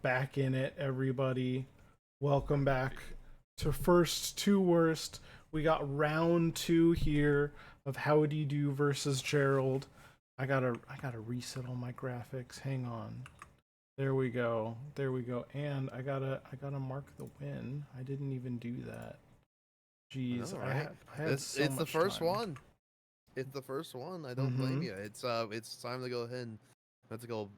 back in it, everybody. Welcome back to First to Worst. We got round 2 here of Howdeedoo versus Gerold. I gotta reset all my graphics. Hang on. There we go. There we go. And I gotta mark the win. I didn't even do that. Jeez, All I right. had It's so the much first time. one. It's the first one. I don't blame Mhm. you. It's time to go ahead and have to go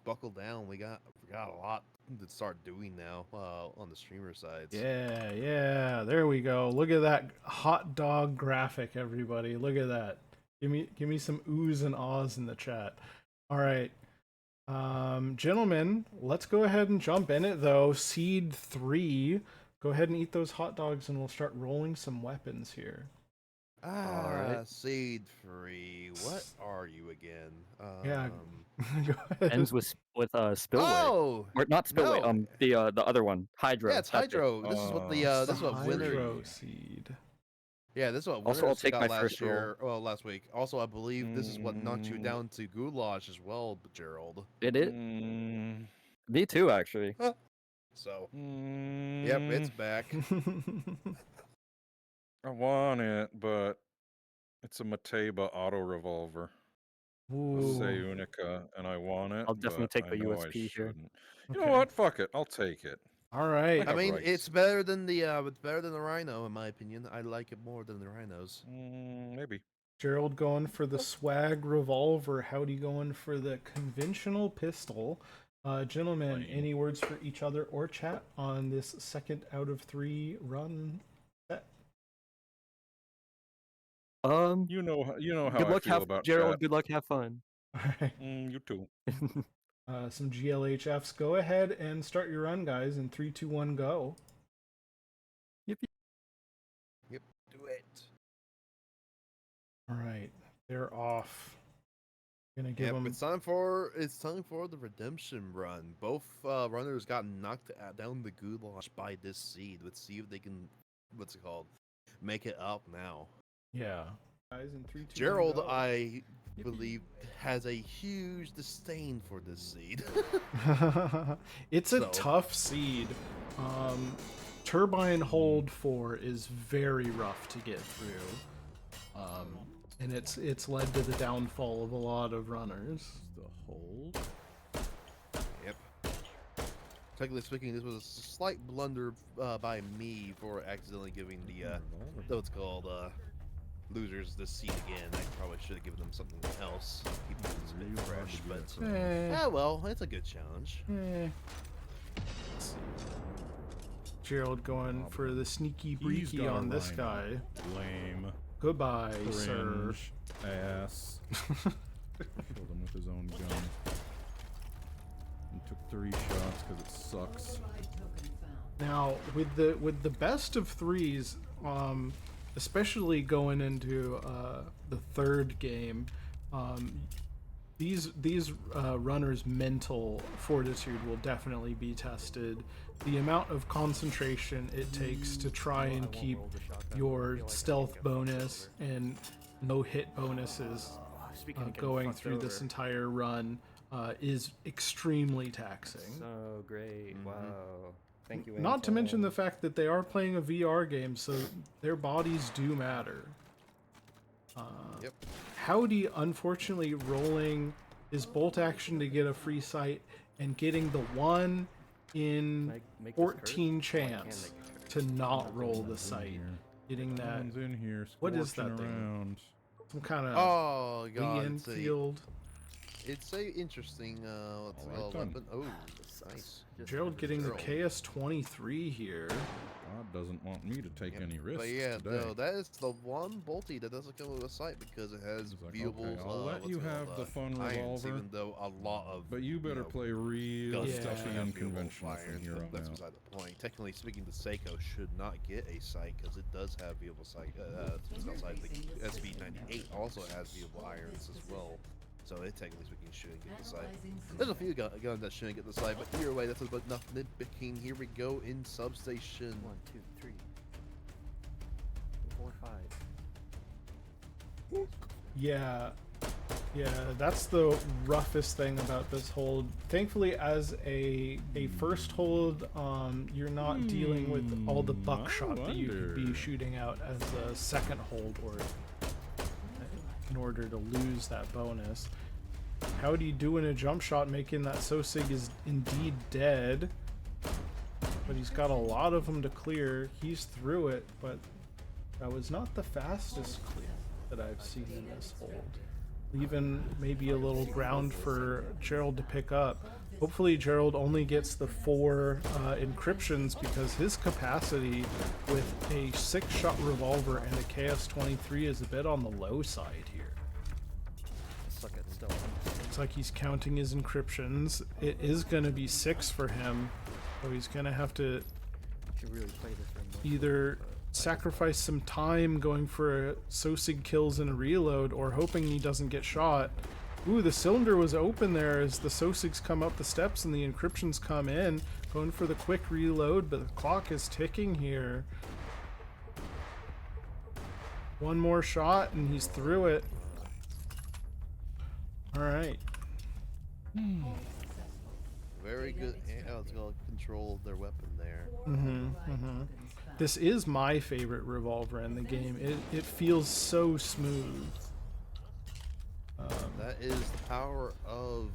buckle down. We got a lot to start doing now on the streamer sides. Yeah, there we go. Look at that hot dog graphic, everybody. Look at that. Give me some oohs and ahs in the chat. All right. Gentlemen, let's go ahead and jump in it though. Seed 3. Go ahead and eat those hot dogs and we'll start rolling some weapons here. Alright. Seed free. What are you again? Yeah. Go ahead. Ends with spillway. Oh, Or not spillway. no. The other one, hydro. Yeah, it's that's it. hydro. This is what the It's this is the what winner. hydro seed. Yeah, this is what Also, winners I'll take got my last first roll. year. Well, last week. Also, I believe this is what knocked you down to Goulash as well, Gerold. Did it? Mm, Me too, actually. So, mm, yep, it's back. I want it, but it's a Mateba auto revolver. A Ooh. Unica, and I want it. I'll definitely but take the I know I USP here. shouldn't. You Okay. know what? Fuck it. I'll take it. All right. I I got mean, rights. it's better than the Rhino in my opinion. I like it more than the Rhinos. Maybe. Gerold going for the swag revolver. Howdy going for the conventional pistol. Gentlemen, Lame. any words for each other or chat on this 2nd out of 3 run set? You know how Good I luck, feel have about Gerold. chat. Good luck, have fun. All right. You too. Some GLHFs. Go ahead and start your run, guys. In 3, 2, 1, go. Yep, do it. All right, they're off. Gonna give Yep, them. it's time for the redemption run. Both runners got knocked down the goulash by this seed. Let's see if they can, what's it called, make it up now. Yeah. Guys, in 3, 2, Gerold, 1, go. I believe, has a huge disdain for this seed. It's a So- tough seed. Turbine hold 4 is very rough to get through. And it's led to the downfall of a lot of runners. The hold. Yep. Technically speaking, this was a slight blunder by me for accidentally giving the what's called losers this seed again. I probably should have given them something else. Keep them a bit fresh, but well, it's a good challenge. Gerald going for the sneaky He's breaky got a on this rhino. guy. Lame. Goodbye, sir. Cringe. Ass. Killed him with his own gun. And took 3 shots because it sucks. Override token found. Now, with the best of 3s, especially going into the 3rd game, these runners' mental fortitude will definitely be tested. The amount of concentration it takes to try and keep your stealth bonus and no hit bonuses going through this entire run is extremely taxing. So great. Wow. Thank you. Not to mention the fact that they are playing a VR game, so their bodies do matter. Yep. Howdy, unfortunately, rolling his bolt action to get a free sight and getting the 1 in 14 chance to not roll the sight. Getting that. Someone's in here. What is that scorching thing? around. Some kind of Oh god, Enfield. it's a interesting what's it Alright called, then. weapon. Oh, nice. Gerald getting the Gerold. KS-23 here. God doesn't want me to take any risks But yeah, today. no, that is the one bolty that doesn't come with a sight because it has He's like, viewable. okay, I'll let what's you it have called, the fun irons, revolver, even though a lot of. But you better know, play real guns Yeah. stuffy have and viewable conventional from irons, here but on that's out. beside the point. Technically speaking, the Seiko should not get a sight because it does have viewable sight. It's outside the SB98 also has viewable irons as well. So it technically speaking shouldn't get the sight. Analyzing There's a system. few guns that shouldn't get the sight, but either way, that's about enough nitpicking. Here we go in substation. 1, 2, 3, 4, 5. Yeah. Yeah, that's the roughest thing about this hold. Thankfully, as a first hold, you're not dealing with all the buckshot that you could be wonder. shooting out as a second hold, or in order to lose that bonus. Howdy doing a jump shot, making that Sosig is indeed dead, but he's got a lot of them to clear. He's through it, but that was not the fastest clear that I've seen in this hold. Leaving maybe a little ground for Gerold to pick up. Hopefully Gerold only gets the 4 encryptions, because his capacity with a 6-shot revolver and a KS-23 is a bit on the low side here. Suck at stealth. Looks like he's counting his encryptions. It is going to be 6 for him, so he's going to have to Should really play this thing much either sacrifice some time going for Sosig kills and a reload, or hoping he doesn't get shot. Ooh, the cylinder was open there as the Sosigs come up the steps and the encryptions come in. Going for the quick reload, but the clock is ticking here. One more shot and he's through it. Alright. Very good. Yeah, it's gonna control their weapon there. This is my favorite revolver in the game. It feels so smooth. That is the power of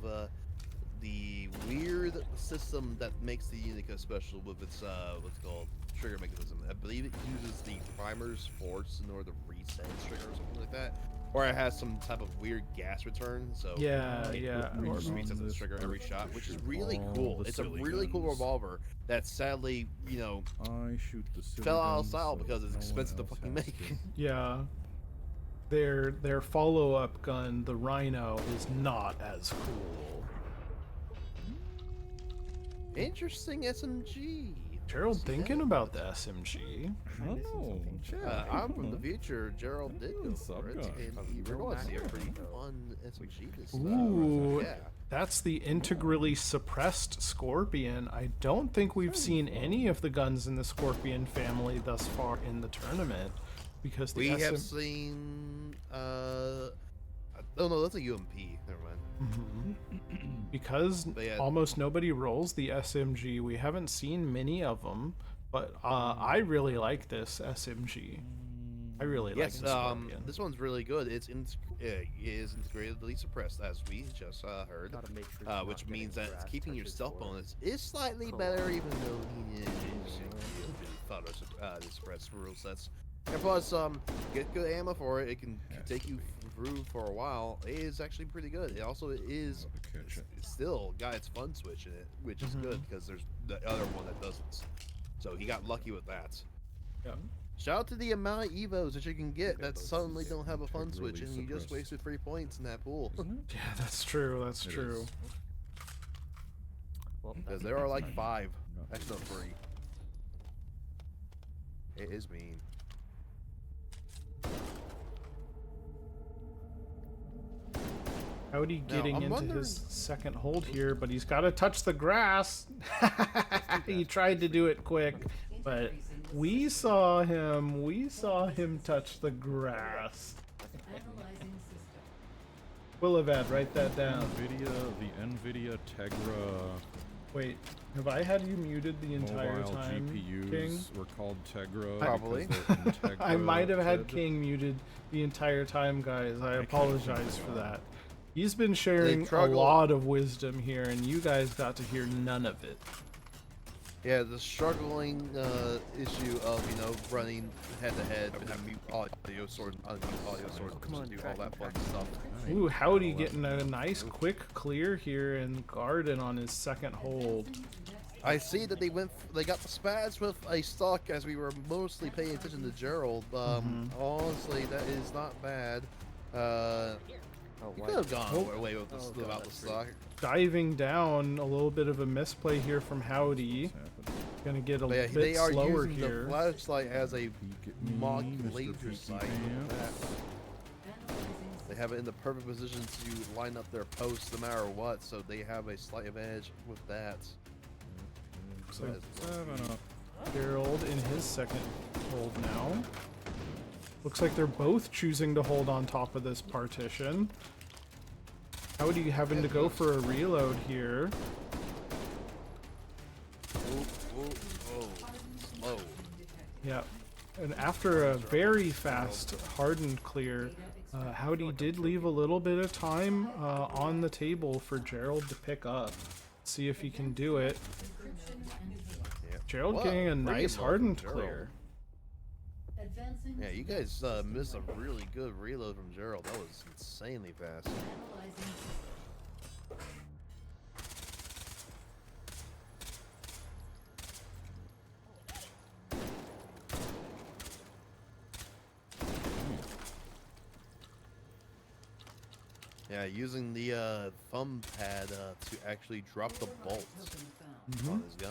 the weird system that makes the Unica special with its what's called trigger mechanism. I believe it uses the primer's force in order to reset its trigger or something like that. Or it has some type of weird gas return, so Yeah, it yeah. just resets the trigger every shot, which is really cool. It's a really cool revolver that sadly, you know, I shoot the silly fell out of guns style so because it's no one expensive to else fucking has make. to. Yeah. Their follow-up gun, the Rhino, is not as cool. Interesting SMG. Gerold thinking about the SMG. I don't know. I'm from the future. Gerold did go What's up, for it, guy? and you're going to see a pretty fun SMG this Ooh, yeah. that's the integrally suppressed Scorpion. I don't think we've seen any of the guns in the Scorpion family thus far in the tournament, because the We have seen. Oh no, that's a UMP. Never mind. because But yeah. almost nobody rolls the SMG. We haven't seen many of them, but I really like this SMG. I really like Yes, the Scorpion. this one's really good. It is integratedly suppressed, as we just heard, Gotta make sure you're which not means getting that grass keeping your touches stealth or bonus is slightly better, even though he is thought of the suppressed rule sets. And plus, get good ammo for it. It can take you through for a while. It is actually pretty good. It also is it's still got its fun switch in it, which is good because there's the other one that doesn't. So he got lucky with that. Yeah. Shout out to the amount of evos that you can get that suddenly don't have a fun switch, and you just wasted 3 points in that pool. Yeah, that's true. That's It true. is. Well, Because there are like 5. Actually, no, 3. It is mean. Howdy getting I'm into wondering- his second hold here, but he's got to touch the grass. He tried to do it quick, but we saw him touch the grass. Analyzing system. Willavad, write that down. The NVIDIA Tegra Wait, have I had you muted the entire mobile time, GPUs King? were called Tegra. Probably. because they're I might have had Integra King muted the entire time, guys. I can't apologize figure for out. that. He's been sharing a struggle. lot of wisdom here, and you guys got to hear none of it. Yeah, the struggling issue of running head to head and mute audio source, unmute audio source, and do all that fun stuff. Ooh, Howdy getting a nice quick clear here in Garden on his second hold. I see that they got the spaz with a stock as we were mostly paying attention to Gerold. Honestly, that is not bad. Oh, You why? could have gone Oh. away with Oh, the, God, about the that's stock. Diving down, a little bit of a misplay here from Howdy. What's happening? Gonna get a But yeah, bit they are slower using here. the flashlight as a Peek at me, mock Mr. laser Peeky sight. Pants. Analyzing They have it in the perfect position to line up their posts no matter what, so they have a slight advantage with that. So As- 7 up. Gerold in his second hold now. Looks like they're both choosing to hold on top of this partition. Howdy having to go for a reload here. Slow. Yeah. And after a very fast hardened clear, Howdy did leave a little bit of time on the table for Gerold to pick up. See if he can do it. Yeah. Gerold Wow, getting a pretty nice good load hardened from Gerold. clear. Advancing Yeah, you to guys missed a really good reload from Gerold. That was insanely fast. analyzing Yeah, using the thumb pad to actually drop the bolts Mm-hmm. on his gun.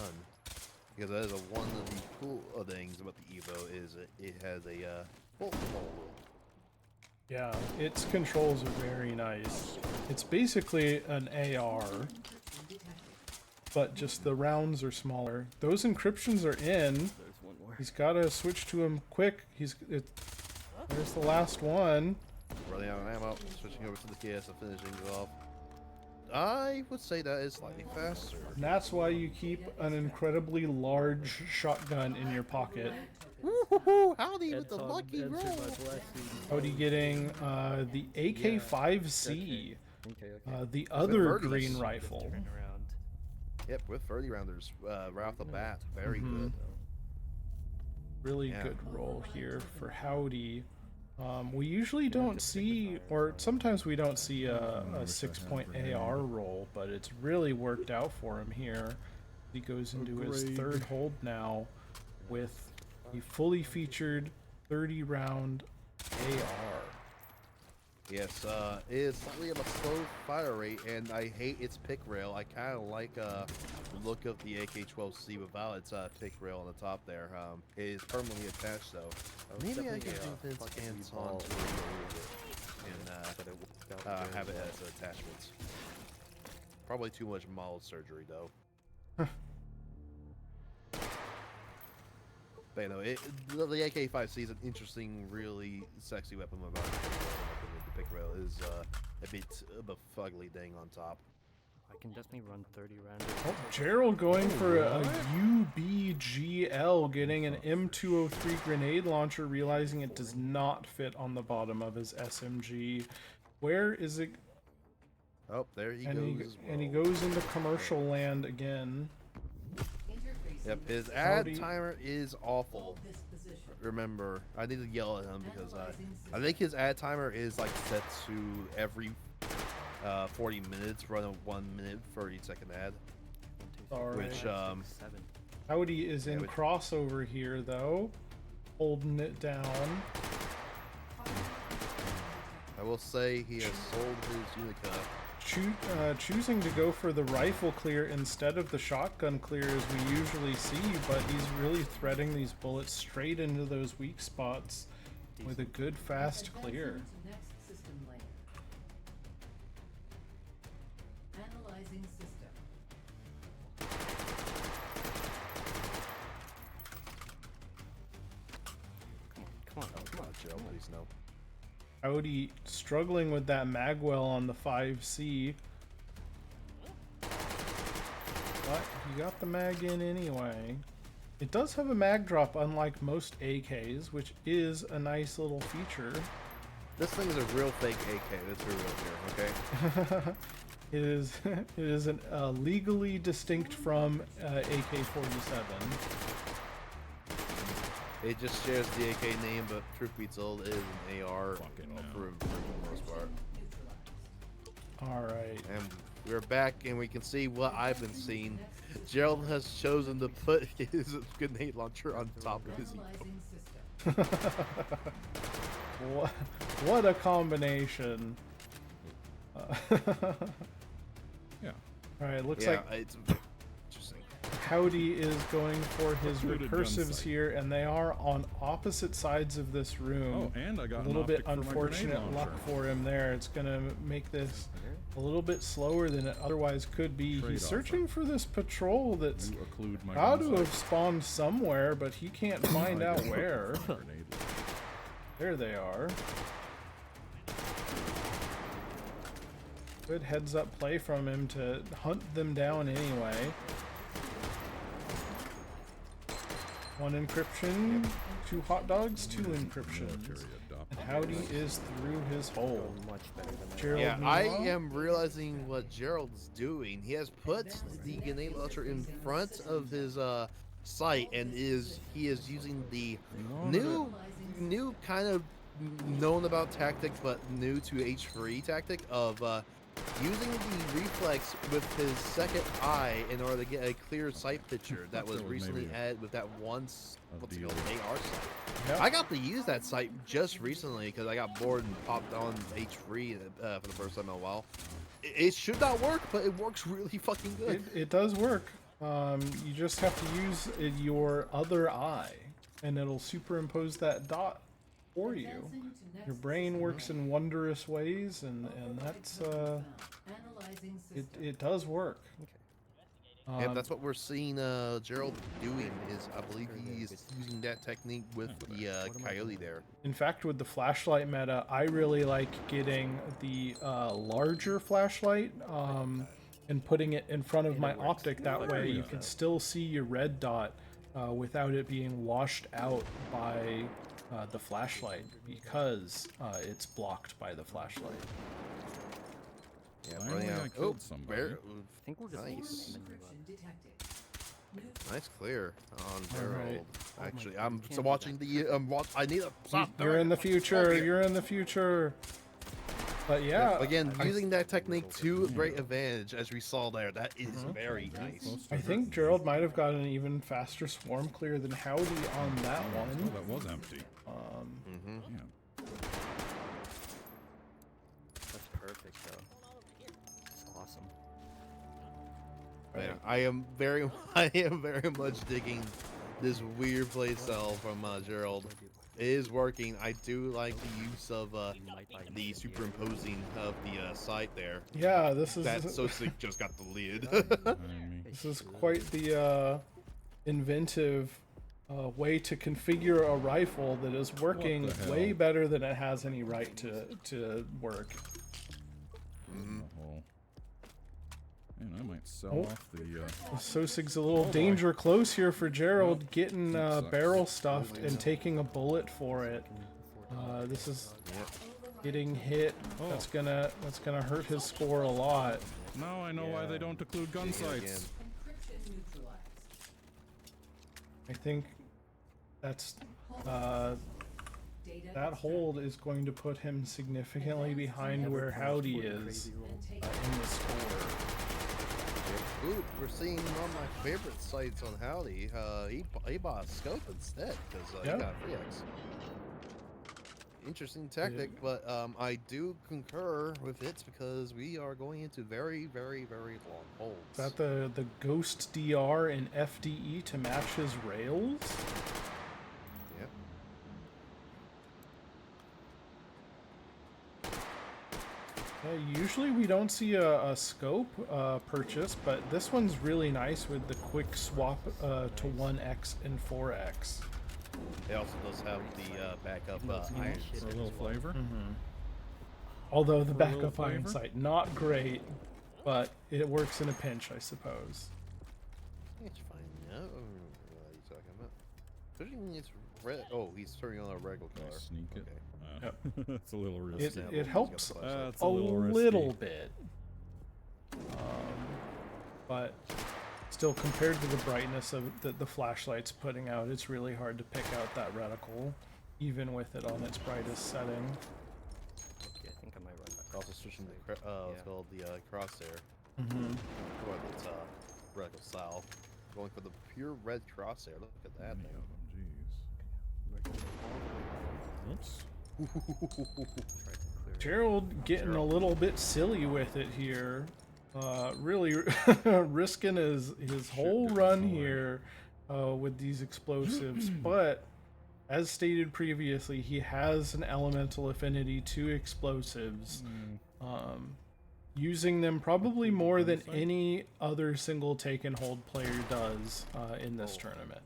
Because that is one of the cool things about the Evo is it has a bolt hole. Yeah, its controls are very nice. It's basically an AR, but just the rounds are smaller. Those encryptions are in. There's one more. He's got to switch to him quick. There's the last one. Running out of ammo, switching over to the KS and finishing it off. I would say that is slightly faster. And that's why you keep an incredibly large shotgun in your pocket. Woohoo! Howdy with the lucky roll! Howdy getting the AK-5C, Okay. the other Birdies. green rifle. Turn around. Yep, with 30 rounders right off the bat. Very Mhm. good. Really Yeah. good roll here for Howdy. We usually don't see, or sometimes we don't see a 6-point AR roll, but it's really worked out for him here. He goes into his third hold now with a fully featured 30-round AR. Yes, it is slightly of a slow fire rate, and I hate its pick rail. I kind of like the look of the AK-12C without its pick rail on the top there. It is permanently attached, though. Maybe I can convince Anton to remove it and have it as attachments. Probably too much mild surgery, though. But you know, the AK-5C is an interesting, really sexy weapon without the pick rail is a bit of a fugly thing on top. I can definitely run 30 rounds. Oh, Gerold going for a UBGL, getting an M203 grenade launcher, realizing it does not fit on the bottom of his SMG. Where is it? Oh, there he And goes. and he goes into commercial land again. Yep, his ad Howdy. timer is awful. Remember, I need to yell at him because I think his ad timer is like set to every 40 minutes, run a 1 minute 30-second ad. Alright. Which Seven. Howdy is in which- crossover here, though. Holding it down. I will say he has sold his Unica. Choosing to go for the rifle clear instead of the shotgun clear as we usually see, but he's really threading these bullets straight into those weak spots with a good fast clear. next system layer. Analyzing system. Come on, Come on, Joe, please no. Howdy struggling with that magwell on the 5C. But he got the mag in anyway. It does have a mag drop unlike most AKs, which is a nice little feature. This thing is a real fake AK. That's real here, okay? It is legally distinct from AK-47. It just shares the AK name, but truth be told, it is an AR Fucking no. for the most part. Alright. And we're back, and we can see what I've been seeing. Gerold has chosen to put his grenade launcher on top of his Evo. Analyzing system. What a combination. Yeah. Alright, looks Yeah, like it's interesting. Howdy is going for his Secluded gun recursives sight. here, and they are on opposite sides of this room. Oh, and I got A an little bit optic for my grenade unfortunate luck launcher. for him there. It's gonna make this a little bit slower than it otherwise could be. Trade He's off, searching for this patrol that's You occlude my got gun to have sight. spawned somewhere, but he can't find I out got where. a grenade launcher. There they are. Good heads up play from him to hunt them down anyway. One encryption, two hot dogs, two encryptions. Military adopted. And Howdy is through his hole. Much better than I Gerold, Yeah, I meanwhile? am realizing what Gerold's doing. He has put the grenade launcher in front of his sight, and he is using the new kind of known about tactic, but new to H3 tactic of using the reflex with his second eye in order to get a clear sight picture that was That was recently maybe added with that once what's it deal. called, AR sight. Yep. I got to use that sight just recently because I got bored and popped on H3 for the first time in a while. It should not work, but it works really fucking good. It does work. You just have to use your other eye, and it'll superimpose that dot for you. Advancing to Your next brain system works lane. in wondrous ways, and that's Analyzing system. it does work. Yeah, that's what we're seeing Gerold doing is I believe he is using that technique with the coyote there. In fact, with the flashlight meta, I really like getting the larger flashlight and putting it in front of my optic. That way you can still see your red dot without it being washed out by the flashlight, because it's blocked by the flashlight. Yeah, Finally, running I out. killed somebody. I think we're just Nice. Encryption detected. Nice clear on Gerold. Alright. Actually, God, I'm you so can't do watching the I need to stop. You're doing in the it. future. Okay. You're in the future. But yeah, Again, using that technique to great advantage, as we saw there. That is very nice. Close to I her. think Gerold might have gotten an even faster swarm clear than Howdy on that Oh, one. that was empty. Mm-hmm. Yeah. That's perfect, though. It's awesome. Yeah, I am very much digging this weird playstyle from Gerold. It is working. I do like the use of the superimposing of the sight there. Yeah, this is That so sick just got the lid. Behind me. this is quite the inventive way to configure a rifle that is working the way hell? better than it has any right to work. Oh. Man, I might sell Oh. off the. Sosig's a little boy. danger close here for Gerold, Well, getting that sucks. barrel stuffed and taking a bullet for it. This is getting hit. Oh. That's gonna hurt his score a lot. Now I know why they don't include gun Digging again. sights. Encryption neutralized. I think that's Data that hold is going to put him significantly behind where Howdy is and take in the score. Ooh, we're seeing one of my favorite sites on Howdy. He bought a scope instead because Yeah. he got a 3x. Interesting tactic, but I do concur with it because we are going into very, very, very long holds. Is that the Ghost DR in FDE to match his rails? Yep. Usually we don't see a scope purchase, but this one's really nice with the quick swap to 1x and 4x. It also does have the backup Loves me iron. shit For a as little well. flavor. Although the For a little backup iron flavor? sight, not great, but it works in a pinch, I suppose. It's fine. No, what are you talking about? Pushing it's red. Oh, he's turning on a regular Can I color. sneak it? Okay. It's a little It, risky. it helps It's a a little risky. little bit. But still, compared to the brightness of the flashlight's putting out, it's really hard to pick out that reticle, even with it on its brightest setting. Okay, I think I might run back. Also switching the what's called the crosshair Mm-hmm. for its reticle style. Going for the pure red crosshair. Look at that Many thing. of them, jeez. Oops. Gerold getting a little bit silly with it here. Really risking his whole did run fine. here with these explosives, but as stated previously, he has an elemental affinity to explosives. Using them probably more than any other single take and hold player does in this tournament.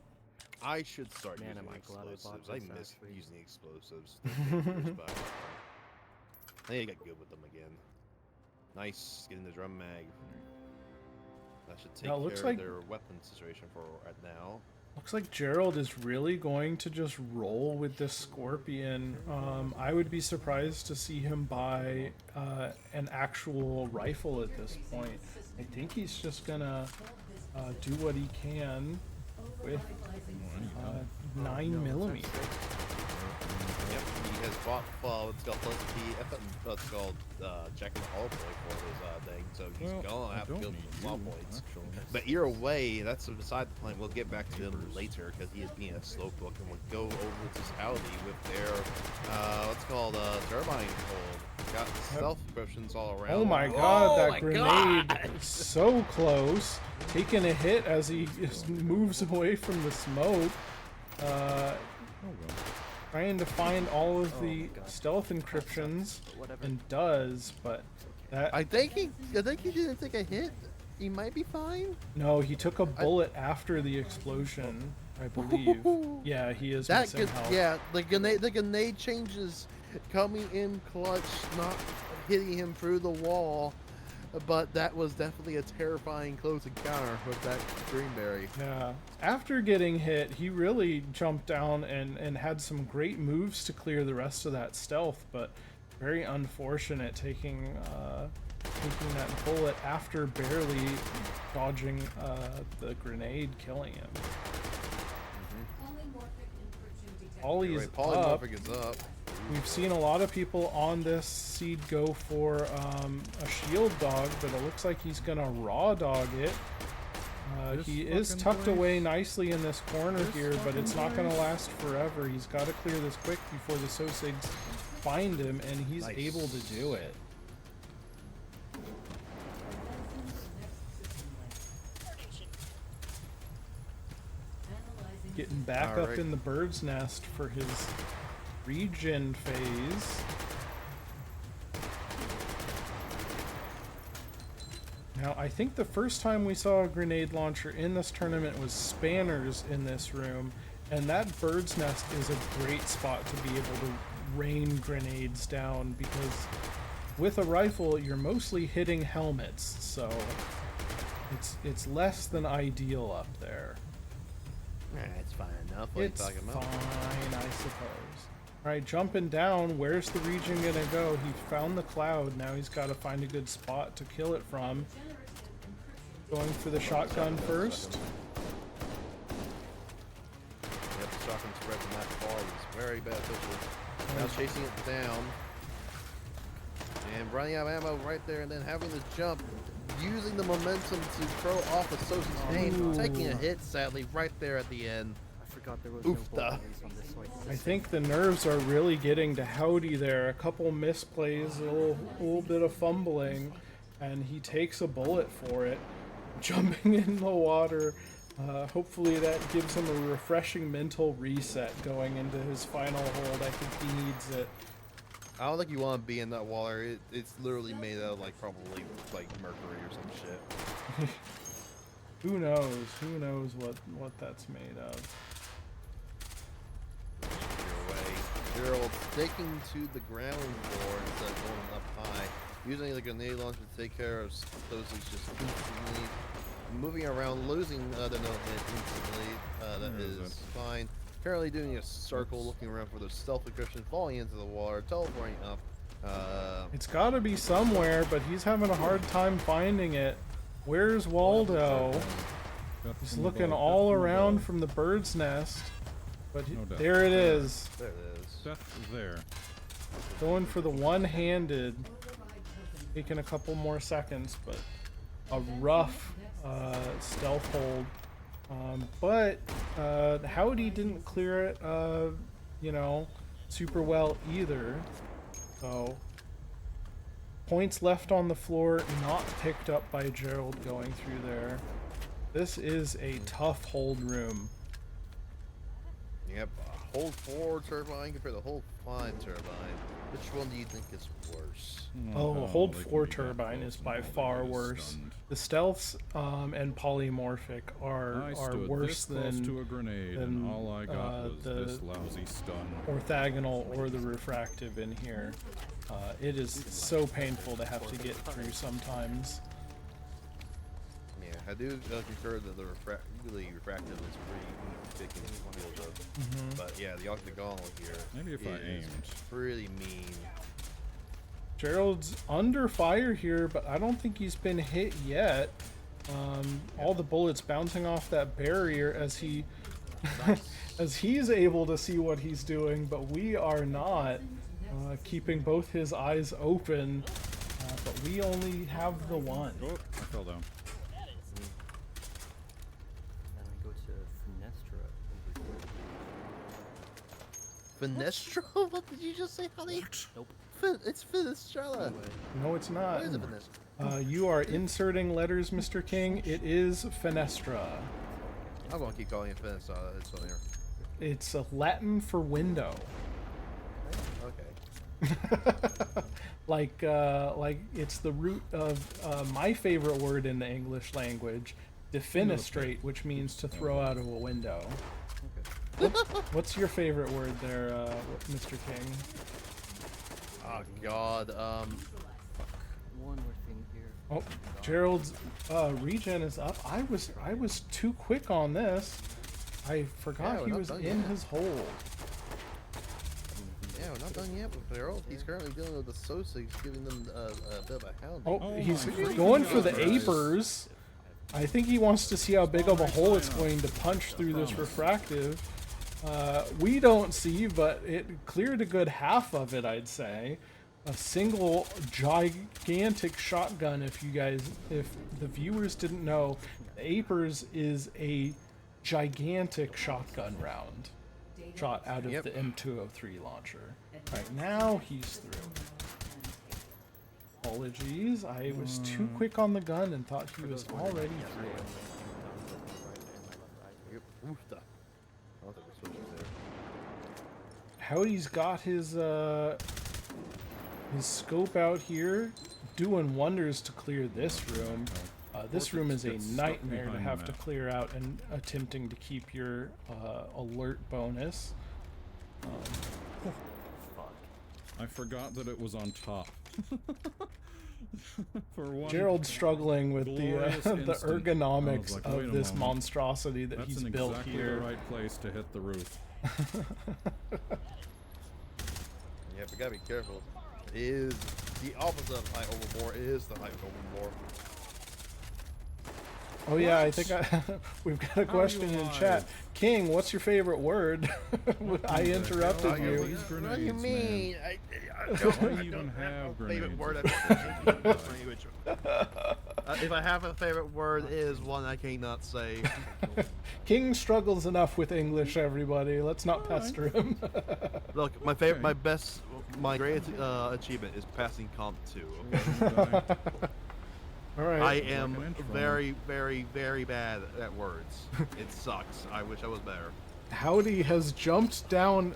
I should start Man, using am I glad I bought explosives. I this, miss actually. using explosives. They're years back. I think I got good with them again. Nice, getting the drum mag. That should take Now, it looks care like- of their weapon situation for right now. Looks like Gerold is really going to just roll with this Scorpion. I would be surprised to see him buy an actual rifle at this point. I think he's just gonna do what he can with 9mm. Yep, he has bought what's called what's called Jack and the Hollow Point for his thing, so he's gonna have to build some small points. But either way, that's beside the point. We'll get back to him later because he is being a slowpoke, and we'll go over to Howdy with their what's called turbine hold. Got stealth potions all around. Oh my god, that my grenade God! is so close. Taking a hit as he just moves away from the smoke. Trying to find all of the stealth encryptions, and does, but that... I think he didn't take a hit. He might be fine. No, he took a bullet after the explosion, I believe. Yeah, he is That missing could, health. yeah, the grenade changes coming in clutch, not hitting him through the wall. But that was definitely a terrifying close encounter with that greenberry. Yeah. After getting hit, he really jumped down and had some great moves to clear the rest of that stealth, but very unfortunate taking that bullet after barely dodging the grenade, killing him. Ollie's up. Polymorphic is up. We've seen a lot of people on this seed go for a shield dog, but it looks like he's gonna raw dog it. He is tucked away nicely in this corner here, but it's not gonna last forever. He's got to clear this quick before the Sosigs find him, and he's able to do it. Getting back up in the bird's nest for his regen phase. Now, I think the first time we saw a grenade launcher in this tournament was Spanners in this room, and that bird's nest is a great spot to be able to rain grenades down, because with a rifle you're mostly hitting helmets, so it's less than ideal up there. It's fine enough. What It's are you talking about? fine, I suppose. Alright, jumping down, where's the region gonna go? He found the cloud, now he's gotta find a good spot to kill it from. Going for the shotgun first. Yep, the shotgun spread from that far was very beneficial. Now chasing it down. And running out of ammo right there, and then having to jump. Using the momentum to throw off a Sosa's name. Taking a hit, sadly, right there at the end. I forgot there was Oofta. no bullet on this way. I think the nerves are really getting to Howdy there. A couple misplays, a little bit of fumbling, and he takes a bullet for it. Jumping in the water. Hopefully that gives him a refreshing mental reset going into his final hold. I think he needs it. I don't think you want to be in that water. It's literally made out of probably mercury or some shit. Who knows? Who knows what that's made of? Your way. Gerold sticking to the ground floor instead of going up high. Using the grenade launcher to take care of those who's just instantly moving around, losing the no hit instantly. That is fine. Apparently doing a circle, looking around for the stealth encryption, falling into the water, teleporting up. It's gotta be somewhere, but he's having a hard time finding it. Where's Waldo? He's looking all around from the bird's nest. But there it is. There it is. Death is there. Going for the one-handed. Taking a couple more seconds, but a rough stealth hold. But Howdy didn't clear it, super well either. So, points left on the floor, not picked up by Gerold going through there. This is a tough hold room. Yep, hold 4 turbine compared to hold 5 turbine. Which one do you think is worse? Oh, hold 4 turbine is by far worse. The stealths and polymorphic are worse than to a grenade, and all I got was this lousy stun. orthogonal or the refractive in here. It is so painful to have to get through sometimes. Yeah, I do concur that the refractive is pretty thick and field of. But yeah, the octagonal here Maybe if I is aimed. pretty mean. Gerold's under fire here, but I don't think he's been hit yet. All the bullets bouncing off that barrier as he as he's able to see what he's doing, but we are not. Keeping both his eyes open, but we only have the one. Oh, I fell down. Then we go to Finestra. Finestra? What did you just say, honey? Nope. It's Finestra. No, it's not. What is a Finestra? You are inserting letters, Mr. King. It is Fenestra. I'm gonna keep calling it Finestra. It's on here. It's Latin for window. Okay. like it's the root of my favorite word in the English language, defenestrate, which means to throw out of a window. What's your favorite word there, Mr. King? Oh God. One more thing here. Oh, Gerold's regen is up. I was too quick on this. I forgot we're he not was done in yet. his hole. Yeah, we're not done yet with Gerold. He's currently dealing with the Sosigs, giving them a bit of a hound. Oh, Oh he's my freaking going for the God. apers. I think he wants to see how big of a hole it's going to punch through this refractive. We don't see, but it cleared a good half of it, I'd say. A single gigantic shotgun, if the viewers didn't know, the apers is a gigantic shotgun round shot out of Yep. the M203 launcher. Right now, he's through. Apologies, I was too quick on the gun and thought he was already through. Yep. Oof, I don't think we're switching there. Howdy's got his scope out here, doing wonders to clear this room. This room is a Gets stuck nightmare to behind have to that. clear out and attempting to keep your alert bonus. Fuck. I forgot that it was on top. For one Gerold's struggling with the glorious the instant, I was ergonomics like, wait of a this moment. monstrosity that That's he's in built exactly here. the right place to hit the roof. Yeah, we gotta be careful. It is the opposite of high overbore is the high overbore. Oh yeah, I think we've got a question in chat. alive? King, what's your favorite word? I interrupted hell are you. these What do you grenades, man? mean? I Why don't even have no favorite grenades? word. Language. If I have a favorite word, it is one I cannot say. King struggles enough with English, everybody. Let's not pester him. Look, my favorite, Okay. my greatest achievement is passing Comp 2. Okay. All right. I am an inch from very, very, very bad at words. It sucks. I wish I was better. Howdy has jumped down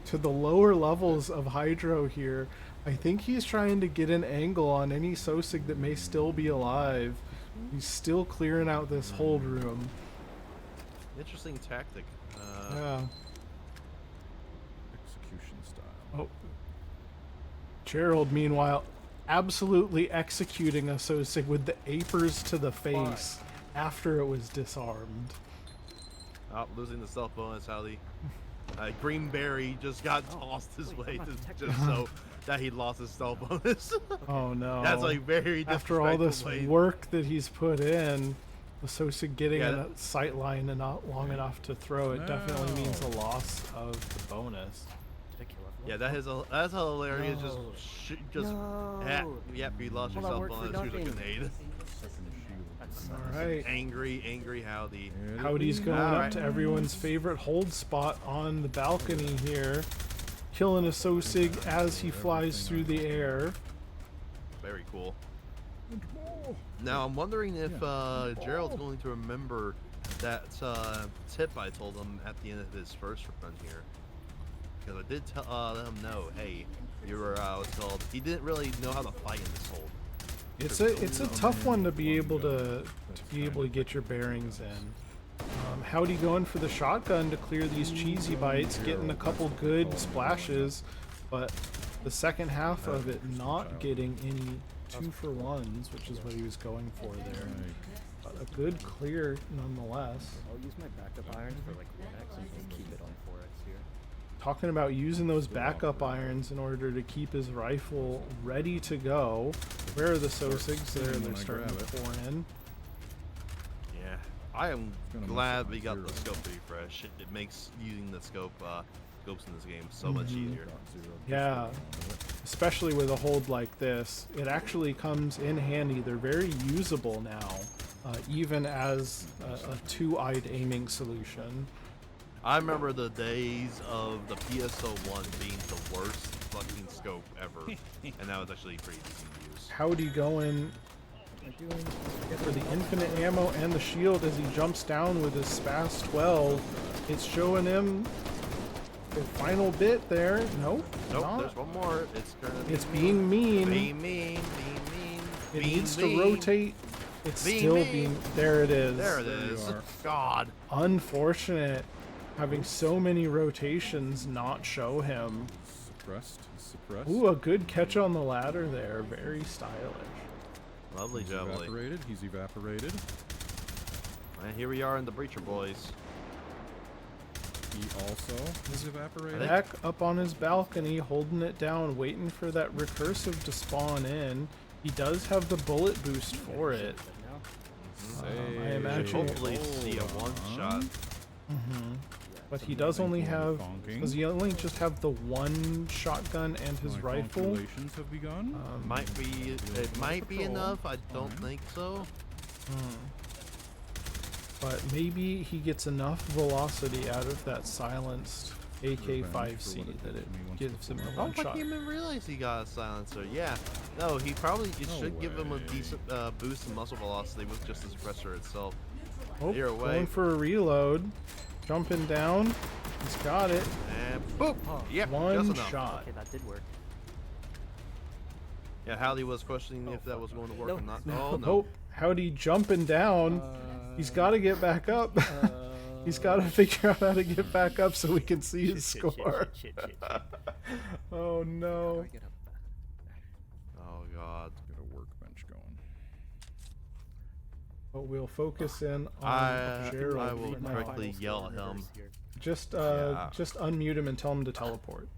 to the lower levels of Hydro here. I think he's trying to get an angle on any Sosig that may still be alive. He's still clearing out this hold room. Interesting tactic. Yeah. Execution style. Oh. Gerold, meanwhile, absolutely executing a Sosig with the apers to the face after it was disarmed. Oh, losing the stealth bonus, Howdy. Greenberry just got tossed his way to, just so that he lost his stealth bonus. Oh no. That's like very After all this disrespectful way. work that he's put in, the Sosig getting Yeah, in a sight line and not long enough to throw it definitely means a No. loss of the bonus. Did I kill everyone? Yeah, that's hilarious. No. Just No. yep, you lost All your that stealth work for bonus. Here's a nothing. grenade. All right. Angry Howdy. Howdy's going up Alright. to everyone's favorite hold spot on the balcony here, killing a Sosig as he flies through the air. Very cool. Now I'm wondering if Gerold's going to remember that tip I told him at the end of his first run here, because I did let him know, hey, you were what's called. He didn't really know how to fight in this hold. It's a tough one to be able to get your bearings in. Howdy going for the shotgun to clear these cheesy bites, getting a couple good splashes, but the second half of it not getting any 2-for-1s, which is what he was going for there. But a good clear nonetheless. I'll use my backup irons for like 1x and just keep it on 4x here. Talking about using those backup irons in order to keep his rifle ready to go. Where are the Sosigs? There, they're starting to pour in. Yeah, I am Gonna mess glad up my we got the zero. scope refresh. It makes using the scopes in this game so much easier. Yeah, especially with a hold like this, it actually comes in handy. They're very usable now, even as a two-eyed aiming solution. I remember the days of the PSO1 being the worst fucking scope ever, and that was actually pretty decent to use. Howdy going for the infinite ammo and the shield as he jumps down with his Spas 12. It's showing him the final bit there. Nope, Nope, not. there's one more. It's gonna be It's being mean. Being mean, being mean. It being needs to mean. rotate. It's Being still mean. being. There it is. There it There you is. are. God. Unfortunate. Having so many rotations not show him. Suppressed. Suppressed. Ooh, a good catch on the ladder there. Very stylish. Lovely He's jubbly. evaporated. He's evaporated. And here we are in the Breacher boys. He also is evaporated. Back up on his balcony, holding it down, waiting for that recursive to spawn in. He does have the bullet boost for it. I Say, imagine- Hopefully see a hold one-shot. on. But he does only have. Bonking. Does he only just have the one shotgun and his My rifle? calculations have begun. Might be. It might be Patrol. enough. I don't Fine. think so. But maybe he gets enough velocity out of that silenced AK-5C for what it that did it to me once gives him a before. Oh, one I shot. didn't even realize he got a silencer. Yeah. No, he probably it No should give him a way. decent boost in muscle velocity with just the suppressor itself. Oh, Either way. going for a reload. Jumping down. He's got it. And boop. Yep. One just enough. shot. Okay, that did work. Yeah, Howdy was questioning if that was going to work No, or not. no. Oh no. Oh, Howdy jumping down. He's got to get back up. He's got to figure out how to get back up so we can see his score. Shit. Oh no. Oh god. Get a workbench going. But we'll focus in on I Gerold will for now. quickly yell at him. Just Yeah. just unmute him and tell him to teleport.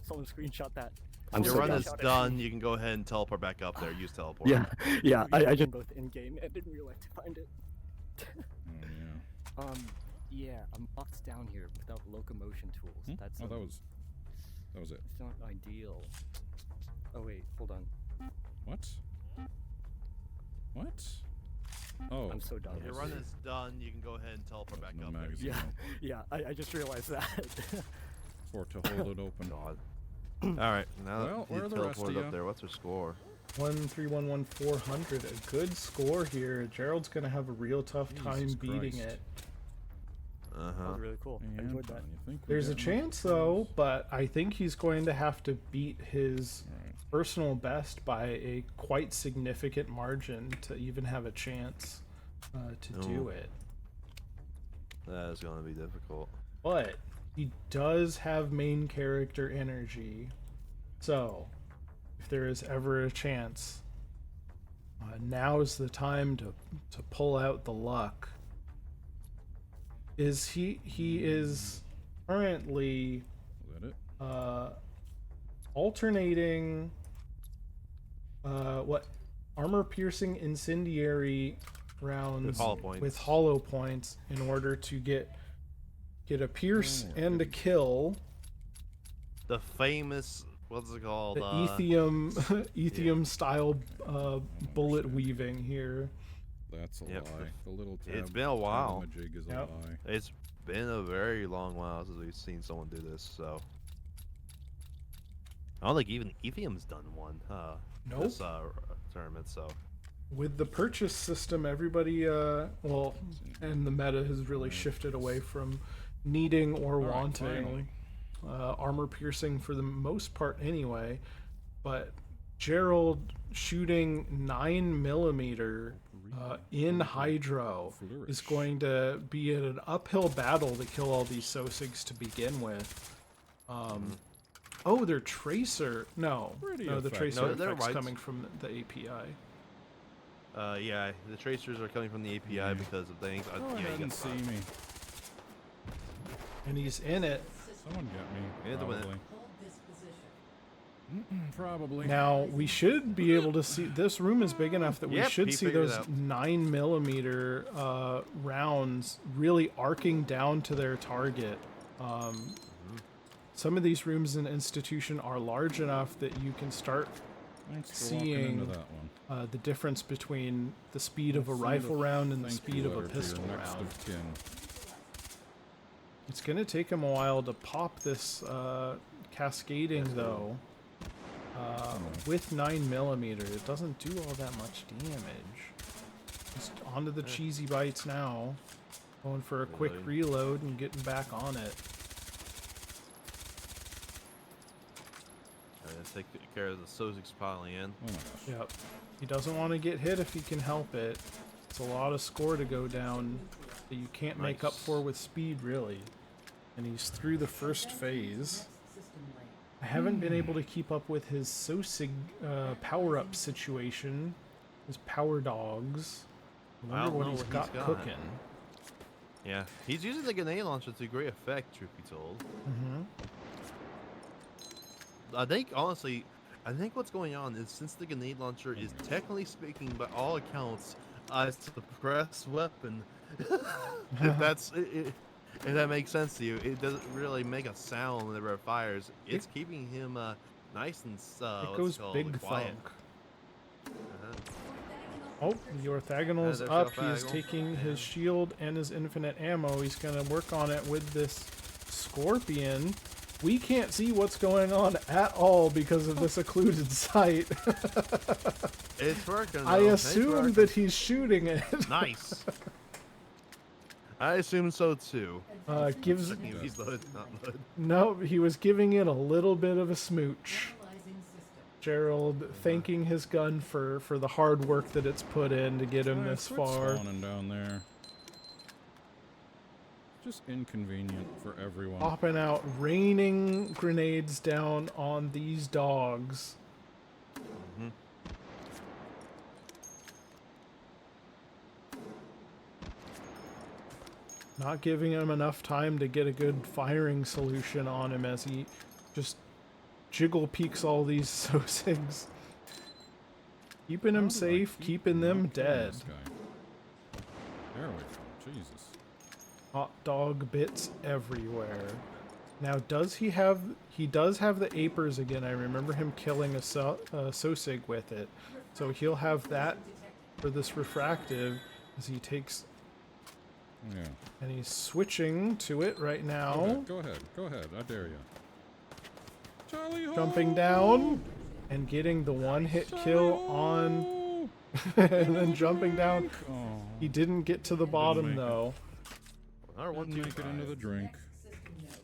Someone screenshot that. I'm Your so run glad. is done. You can go ahead and teleport back up there. Use teleport. Yeah. I just both in game and in real life to find it. Oh yeah. Yeah, I'm boxed down here without locomotion tools. That's Oh, that was it. it's not ideal. Oh wait, hold on. What? What? Oh. I'm so dumb. Your run is done. You can go ahead and teleport back No up there. magazine. Yeah, I just realized that. For to hold it open. God. All right, now Well, that where you are the rest teleported of up ya? there, what's her score? 1311400. A good score here. Gerold's gonna have a real tough time Jesus beating Christ. it. Uh That huh. was really cool. I And enjoyed that. you think we There's a got chance though, but I think he's going to have to beat his Alright. personal best by a quite significant margin to even have a chance to do Oh. it. That is going to be difficult. But he does have main character energy, so if there is ever a chance, now is the time to pull out the luck. Is he is currently Was that it? alternating what armor piercing incendiary rounds With hollow points. hollow points in order to get a pierce Oh, and a kill. The famous, what's it called? The ethium style bullet weaving here. That's a Yep. lie. The little tab. It's been a while. Jig is a Yep. lie. It's been a very long while since we've seen someone do this, so. I don't think even Ethium's done one, Nope. this tournament, so. With the purchase system, everybody, well, and the meta has really shifted away from needing or Alright, wanting finally. armor piercing for the most part anyway. But Gerold shooting 9mm in Hydro is going to be an uphill battle to kill all these Sosigs to begin with. Oh, they're tracer. No, Pretty no, the effective. tracer No, they're effects right. coming from the API. Yeah, the tracers are coming from the API Yeah. because of things. Go Yeah, ahead you and got see spot. me. And he's in it. Someone get me. Yeah, the winner. Probably. Hold this position. Probably. Now we should be able to see. This room is big enough that we Yep, should he see figured it those out. 9mm rounds really arcing down to their target. Some of these rooms in Institution are large enough that you can start Thanks for walking seeing into that one. the difference between the speed of a Send rifle round and the thank speed you of a letter to your pistol next round. of kin. It's going to take him a while to pop this cascading, though. With 9mm, it doesn't do all that much damage. Just onto the cheesy bites now. Going for a quick Really? reload and getting back on it. Take care of the Sozix piling in. Oh my gosh. Yep. He doesn't want to get hit if he can help it. It's a lot of score to go down that you can't make up Nice. for with speed, really. And he's through the first phase. System lane. I haven't been able to keep up with his Sosig power-up situation. His power dogs. I I wonder don't what know he's what got he's got. cooking. Yeah, he's using the grenade launcher to great effect, truth be told. Mm-hmm. I think, honestly, I think what's going on is since the grenade launcher is technically speaking, by all accounts, a suppressed weapon. if that makes sense to you, it doesn't really make a sound whenever it fires. It's keeping him nice and It goes big quiet. thunk. Uh-huh. Oh, the orthogonal's there's up. your He is orthogonal. taking his shield and his infinite ammo. He's going to work on it with this scorpion. We can't see what's going on at all because of this occluded sight. It's working. I though. It's assume working. that he's shooting it. Nice. I assume so too. Gives He's loaded, not loaded. no. He was giving it a little bit of a smooch. Analyzing system. Gerald thanking his gun for the hard work that it's put in to get him Alright, this quit far. spawning down there. Just inconvenient for everyone. Popping out, raining grenades down on these dogs. Mhm. Not giving him enough time to get a good firing solution on him as he just jiggle peeks all these Sosigs. Keeping him How do I safe, keep keeping them not killing dead. this guy? There we go. Jesus. Hot dog bits everywhere. Now, does he have... He does have the Apers again. I remember him killing a Sosig with it. So he'll have that for this refractive as he takes... Yeah. And he's switching to it right now. Go ahead. Go ahead. I dare you. Charlie Jumping ho! down and getting the one-hit kill on... Charlie-ho! and then jumping down. Oh, He didn't get to the bottom, make it. though. Alright, didn't make it into the drink. System node.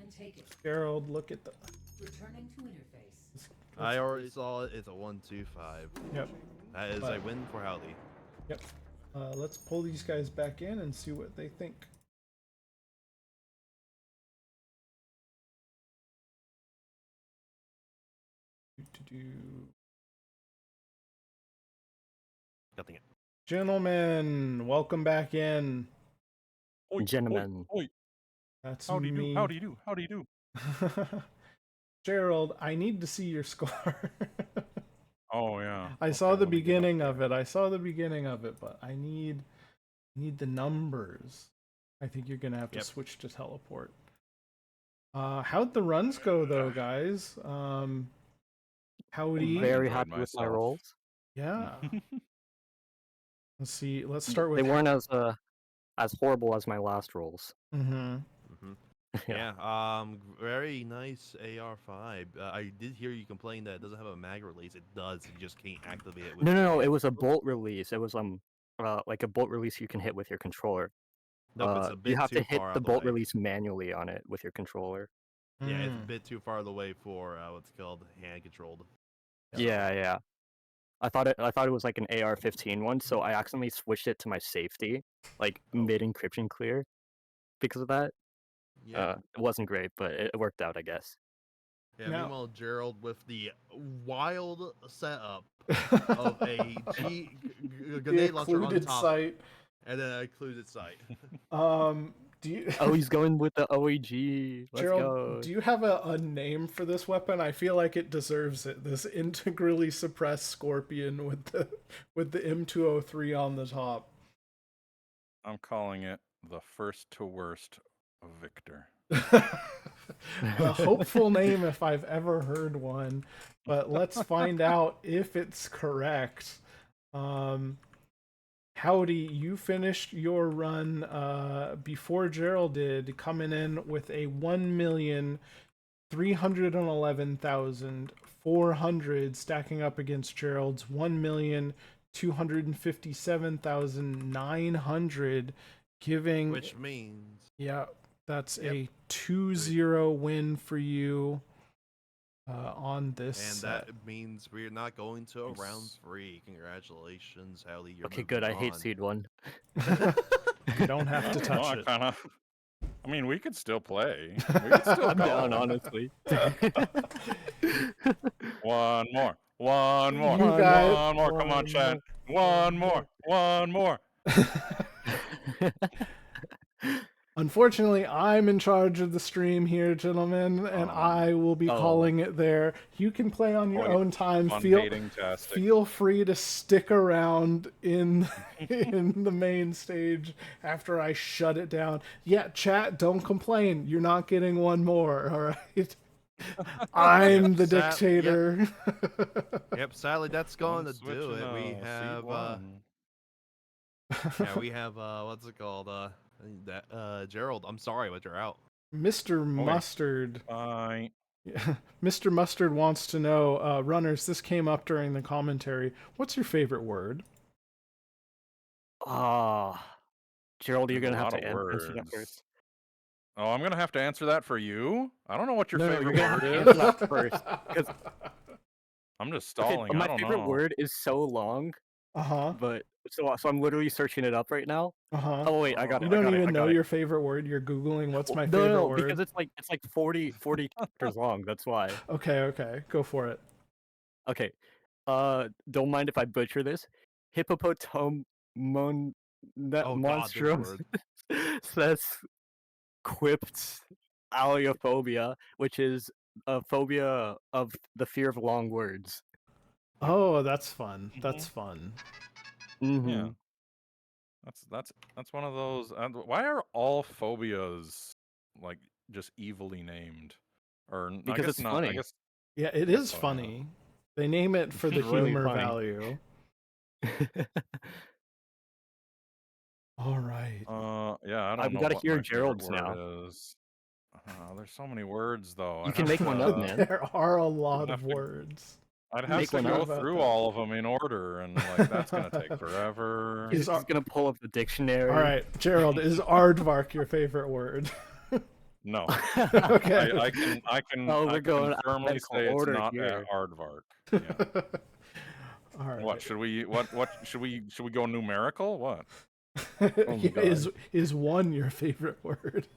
And take it. Gerold, look at the... Returning to interface. I already saw it. It's a 1-2-5. Yep, That is a win for Howdy. yep. Let's pull these guys back in and see what they think. Do-do-do. Nothing. Gentlemen, welcome back in. Oi, Gentlemen. Oi, oi. That's How do you me. do? How do you do? How do you do? Gerold, I need to see your score. Oh yeah. I Okay, saw the let me get up beginning there. of it. I saw the beginning of it, but I need the numbers. I think you're gonna have to Yep. switch to teleport. How'd the runs go though, guys? Howdy. Very enjoyed happy with my myself. rolls. Yeah. Let's see. Let's start with. They weren't as horrible as my last rolls. Mm-hmm. Mm-hmm. Yeah. Yeah. Very nice AR5. I did hear you complain that it doesn't have a mag release. It does. You just can't activate it. With No. It was a bolt release. It was like a bolt release you can hit with your controller. Nope, it's a bit You have too to hit far out the of bolt way. release manually on it with your controller. Yeah, it's a Mm. bit too far away for what's called hand controlled. Yeah. I thought it was like an AR-15 one, so I accidentally switched it to my safety, like mid encryption clear, because of that. Yeah. It wasn't great, but it worked out, I guess. Yeah, Now- meanwhile, Gerold with the wild setup of a The grenade launcher on occluded top, sight. and then an occluded sight. Do you? Oh, he's going with the OEG. Let's Gerald, go. do you have a name for this weapon? I feel like it deserves it. This integrally suppressed Scorpion with the M203 on the top. I'm calling it the first to worst Victor. A hopeful name if I've ever heard one, but let's find out if it's correct. Howdy, you finished your run before Gerold did, coming in with a 1,311,400, stacking up against Gerold's 1,257,900, giving Which means yeah, that's Yep. a 2-0 win for you on this and set. that means we're not going to a round Nice. 3. Congratulations, Howdy. You're Okay, good. I moving hate on. seed 1. You don't have to I don't touch know, it. I mean, we could still play. We could still I'm down, go. honestly. One more. One more. You got One more. Come on, Chad. One more. One more. Unfortunately, I'm in charge of the stream here, gentlemen, and I will be Oh. calling it there. You can play on your Hoyt, own time. Fun Feel hating tastic. feel free to stick around in in the main stage after I shut it down. Yeah, chat, don't complain. You're not getting one more, all right? I'm the Yep. dictator. Yep, sadly, that's going to Switching, do it. We seat have, one. we have, what's it called? Gerold, I'm sorry, but you're out. Mr. Mustard. Fine. Yeah. Mr. Mustard wants to know, runners, this came up during the commentary. What's your favorite word? Ah, Gerold, you're There's a gonna have lot to of answer that words. first. Oh, I'm gonna have to answer that for you. I don't know what your No, favorite you're gonna word have to is. answer that first. 'Cause I'm just okay, stalling. I my don't favorite know. word is so long, Uh-huh. but so I'm literally searching it up right now. Uh-huh. Oh wait, I got it. You I don't got it. even I know got it. your favorite word. You're Googling what's my No, favorite no, word. because it's like 40 characters long. That's why. Okay. Go for it. Okay. Don't mind if I butcher this. Hippopotamon Oh, God, this monstrum word. says quipped aliophobia, which is a phobia of the fear of long words. Oh, that's fun. That's fun. Mm-hmm. Yeah. That's one of those. Why are all phobias like just evilly named? Or I Because guess it's not. funny. I guess Yeah, it guess is so, yeah. funny. They name it for the It's really humor funny. value. All right. Yeah. I don't we know gotta what hear my favorite Gerold's word now. is. There's so many words though. You I'd can have make one to- up, man. There are a lot have of to- words. I'd You have Make to one go up. about through that. all of them in order, and like that's gonna take forever. He's Is just gonna pull up the dictionary. All right, Gerold, is aardvark your favorite word? No, Okay. I can. Oh, I we're can going firmly alphabetical say it's order not here. aardvark. Yeah. All right. What should we? What should we? Should we go numerical? What? Oh my Yeah, God. is one your favorite word?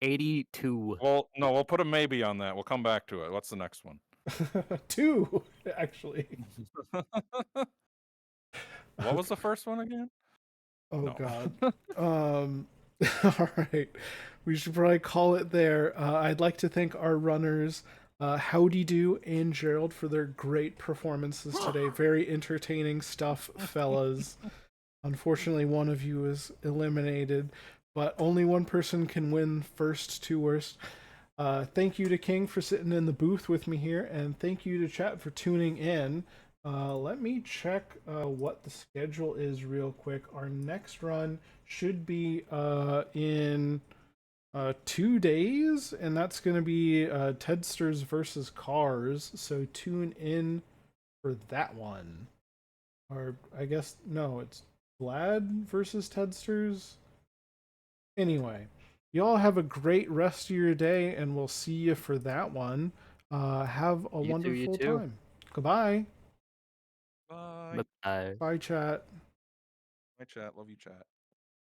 82. Well, no, we'll put a maybe on that. We'll come back to it. What's the next one? 2, actually. What was the first one again? Oh No. God. All right. We should probably call it there. I'd like to thank our runners, Howdeedoo and Gerold, for their great performances today. Very entertaining stuff, fellas. Unfortunately, one of you is eliminated, but only one person can win first to worst. Thank you to King for sitting in the booth with me here, and thank you to chat for tuning in. Let me check what the schedule is real quick. Our next run should be in 2 days, and that's going to be Tedsters versus Cars, so tune in for that one. Or I guess, no, it's Vlad versus Tedsters. Anyway, y'all have a great rest of your day, and we'll see you for that one. Have a You wonderful too. time. Goodbye. Bye. Bye. Bye, chat. Bye, chat. Love you, chat.